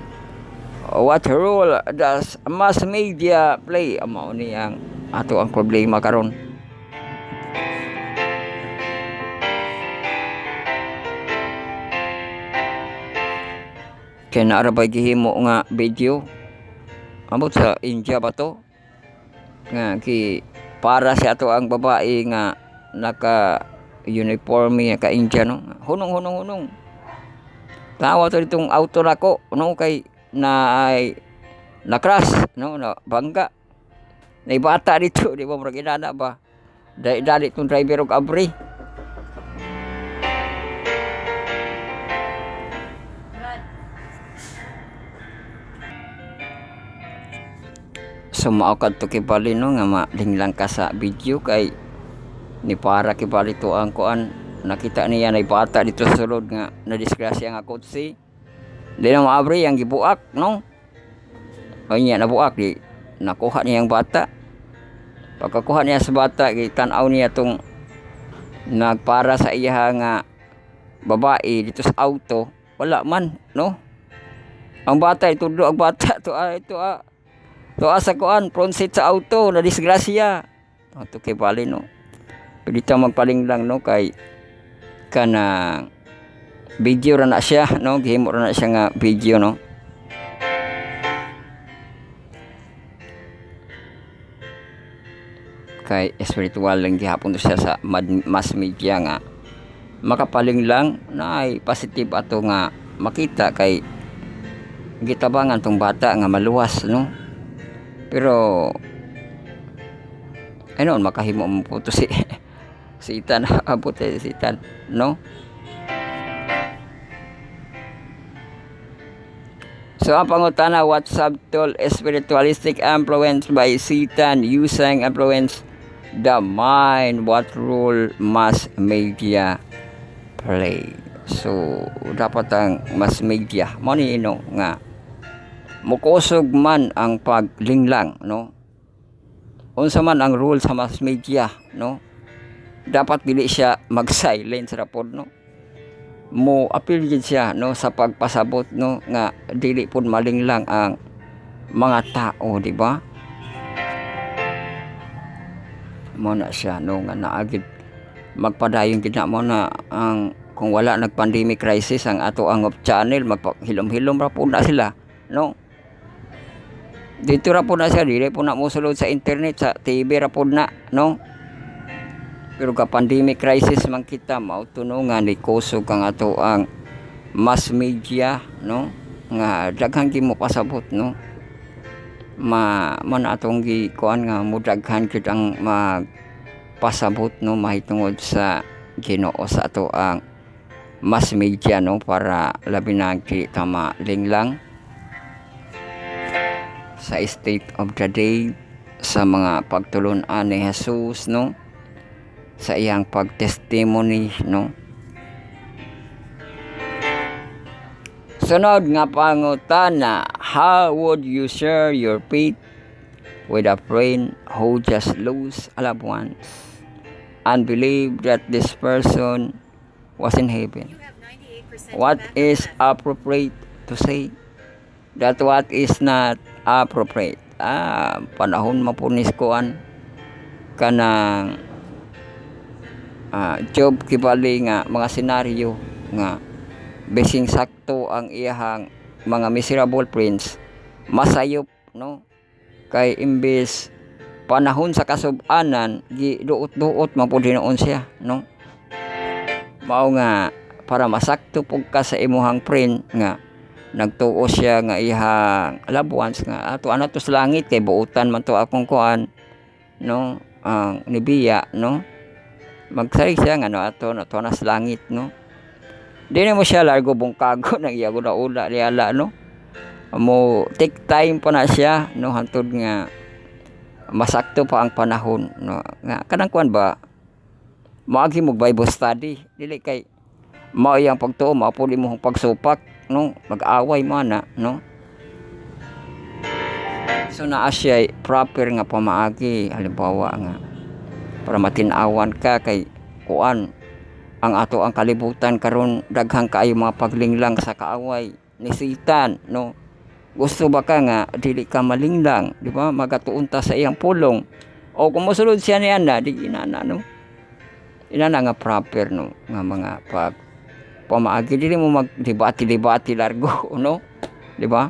A: What role does mass media play? Mao ni ang ato ang problema karon. Kaya naarabay gihimo nga video ambot sa India ba to? Nga para sa ato ang babae nga naka uniforme ka India, no? Hunong. Tawa to ditong auto nako, no, kay na ay nakras, no, na bangga. Na bata dito, di ba murag inana ba? Dali tong driver og abri. So maokad to kibali, no, nga malinglang ka sa video kay ni para kibali to ang kuan nakita niya na bata dito sa sulod nga na disgrasya nga kotse di na maabri ang gibuak, no, ay niya nabuak di nakuha niya ang bata. Pagkakuha niya sa bata gitan-aw niya tong nagpara sa iya nga babae dito sa auto, wala man, no, ang bata itudlo ang bata to asa kuan front seat sa auto na disgrasya. Ato kay bali, no, pilita magpaling lang, no, kay kana video ra na siya, no, gihimo ra na siya nga video, no. Kay spiritual lang gihapon to siya sa mass media nga makapaling lang na ay positive ato nga makita kay gitabangan tong bata nga maluwas, no. Pero ano makahimo mo po to si Satan, abot si Satan, no. So ang pangutana, what subtle spiritualistic influence by Satan using influence the mind? What role mass media play? So dapat ang mass media mo ni ino nga mukusog man ang paglinglang, no, unsa man ang rule sa mass media, no, dapat dili siya mag-silence ra pod, no, mo appeal gid siya, no, sa pagpasabot, no, nga dili pod malinglang ang mga tao, di ba? Mo na siya, no, nga naagid magpadayon gid na mo na ang kung wala nag-pandemic crisis ang ato ang channel magpahilom-hilom ra po na sila, no. Dito ra po na siya, dili po na musulod sa internet, sa TV ra po na, no. Pero ka pandemic crisis man kita mautuno nga ni kusog kang ato ang mass media, no, nga daghang gimo pasabot, no, man atong gikuan nga mudaghan gid ang magpasabot, no, mahitungod sa Ginoo sa ato ang mass media, no, para labi na kita malinglang sa state of the day, sa mga pagtulon-an ni Jesus, no, sa iyang pagtestimony, no. Sunod nga pangutana, how would you share your faith with a friend who just lost a loved ones and believe that this person was in heaven? What is appropriate to say? That what is not appropriate. Panahon mapunis koan kanang job kibali nga mga senaryo nga besing sakto ang iyahang mga miserable friends masayop, no, kay imbes panahon sa kasub-anan giduot-duot mapudinoon siya, no, mao nga para masakto pug ka sa imuhang friend nga nagtuo siya nga iyang loved ones nga ato ana to sa langit kay buutan man to akong kuan, no, ang nibiya, no, magsari siya nga no ato na sa langit, no, di na mo siya largo bungkago nang iya ula liala, no, mo take time pa na siya, no, hantod nga masakto pa ang panahon, no, nga kanang kuan ba maagi mo Bible study dili kay mao yang pagtuo mapuli mo pagsupak, no, mag-away man na, no. So naa siya proper nga pamaagi, halimbawa nga para matin-awan ka kay kuan ang ato ang kalibutan karon daghang kaayo mga paglinglang sa kaaway ni Satan, no. Gusto ba ka nga dili ka malinglang, di ba, magatuon ta sa iyang pulong o kung mosulod siya ni ana di inana, no, inana nga proper, no, nga mga pag pamaagi dili mo magdebate largo, no, di ba,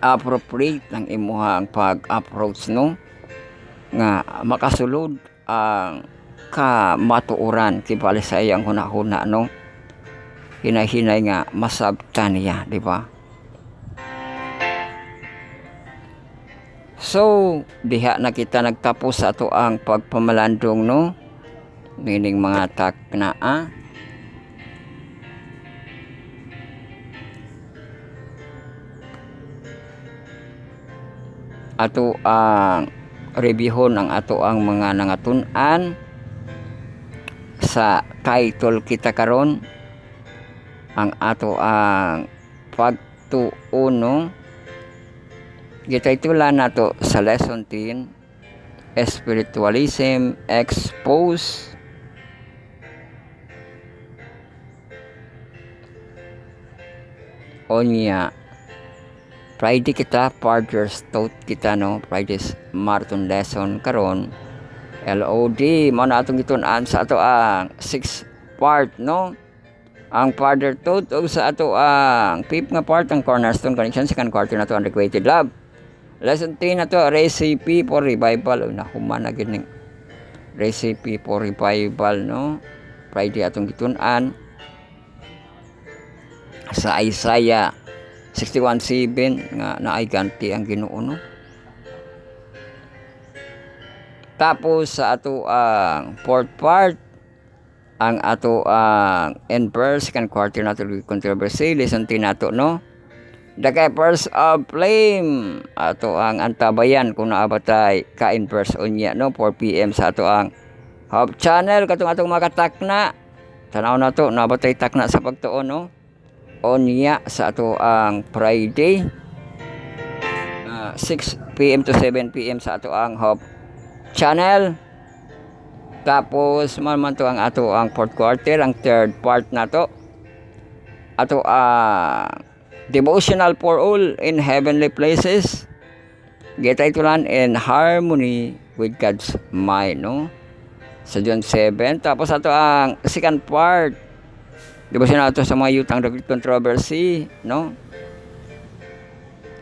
A: appropriate ang imuhang pag-approach, no, nga makasulod ang kamatuoran kibali sa iyang hunahuna, no, hinay-hinay nga masabtan niya, di ba. So diha na kita nagtapos sa ato ang pagpamalandong, no, nining mga takna ato ang reviewon ang ato ang mga nangatun-an sa title kita karon, ang ato ang pagtuon, no, gititulan nato sa lesson 10 Spiritualism Exposed. Onya Friday kita Partners Thought kita, no, Friday's marathon lesson karon LOD mo na atong gitun-an sa ato ang 6th part, no, ang Father Thought o sa ato ang 5th nga part ang cornerstone connection, second quarter na to unrequited love, lesson 10 na to recipe for revival. Nahuman na gining recipe for revival, no, Friday atong gitun-an sa Isaiah 61:7 nga naay ganti ang Ginoo, no. Tapos sa ato ang fourth part ang ato ang end verse second quarter nato controversy, lesson 10 nato, no, the keepers of flame ato ang antabayan kung naabatay ka in verse unya, no, 4 PM sa ato ang Hope channel katong atong makatakna tanaw na to nabatay takna sa pagtuon, no, onya sa ato ang Friday 6 PM to 7 PM sa ato ang Hope channel. Tapos man to ang ato ang fourth quarter, ang third part na to ato ang devotional for all in heavenly places, gititulan in harmony with God's mind, no, sa John 7. Tapos ato ang second part devotional ato sa mga yutang controversy, no,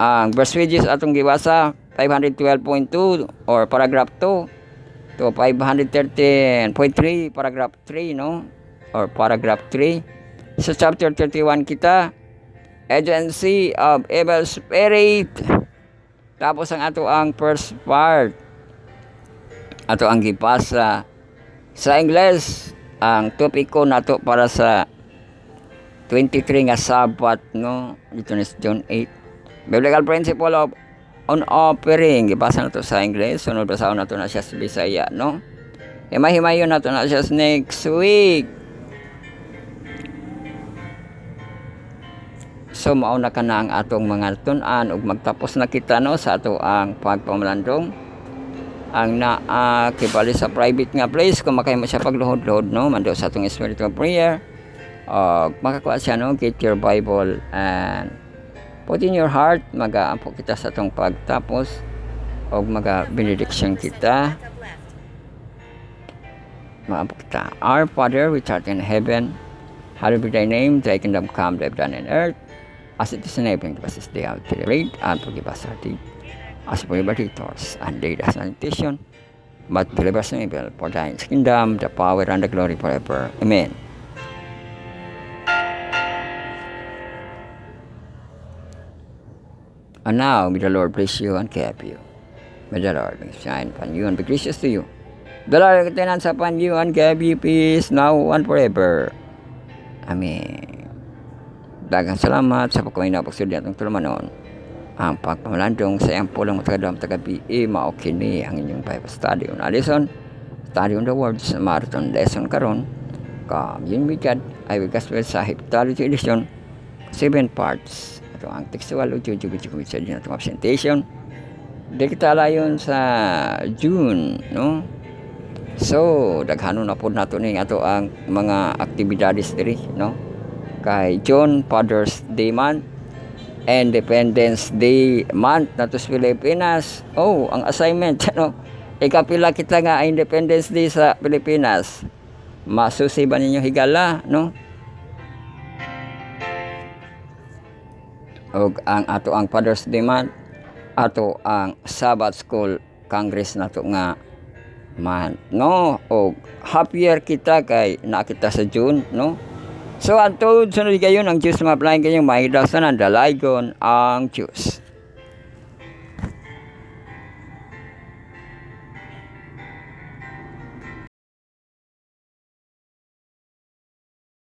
A: ang verse pages atong gibasa 512.2 or paragraph 2 to 513.3 paragraph 3, no, or paragraph 3 sa chapter 31 kita agency of evil spirit. Tapos ang ato ang first part ato ang gibasa sa English ang topiko nato para sa 23 nga Sabat, no, dito ni John 8. Biblical principle of on offering, ibasa na to sa English, sunod basahon na to na siya sa Bisaya, no. Himahimayon na to na siya next week. So mao na ka na ang atong mga tun-an ug magtapos na kita, no, sa ato ang pagpamalandong ang kibali sa private nga place kung makahimo siya pagluhod-luhod, no, mando sa atong spiritual prayer. Makakuha siya, no, get your Bible and put in your heart. Mag-aampo kita sa atong pagtapos o benediction kita. Mag-aampo kita. Our Father which art in heaven, hallowed be thy name, thy kingdom come, thy will be done in earth as it is in heaven. Give us this day our daily bread, and forgive us our debt as we forgive our debtors, and lead us not into temptation, but deliver us from evil. For thine is the kingdom, the power, and the glory forever. Amen. And now, may the Lord bless you and keep you. May the Lord shine upon you and be gracious to you. The Lord countenance upon you and give you peace now and forever. Amen. Daghang salamat sa pagkumain na pagsudi atong tulumanon. Ang pagpamalandong sa iyang pulang matagadaw matagabi, maokini ang inyong Bible study on lesson. Study on the words, marathon lesson karon. Yun bigad ay Gospel sa Heptology edition, 7 parts. Ito ang textual audio sa din atong presentation. Di kita layon sa June, no? So, daghano na po nato ning ato ang mga aktibidades diri, no? Kay June, Father's Day month, Independence Day month nato sa Pilipinas. Oh, ang assignment, no? Ikapila kita nga Independence Day sa Pilipinas. Masusi ba ninyo higala, no? Og ang ato ang Father's Day month, ato ang Sabbath School Congress nato nga month, no? Og happy year kita kay nakita sa June, no? So, ang sunod kayo ng Diyos maplain kayong maidaw sa nandalagon ang Diyos.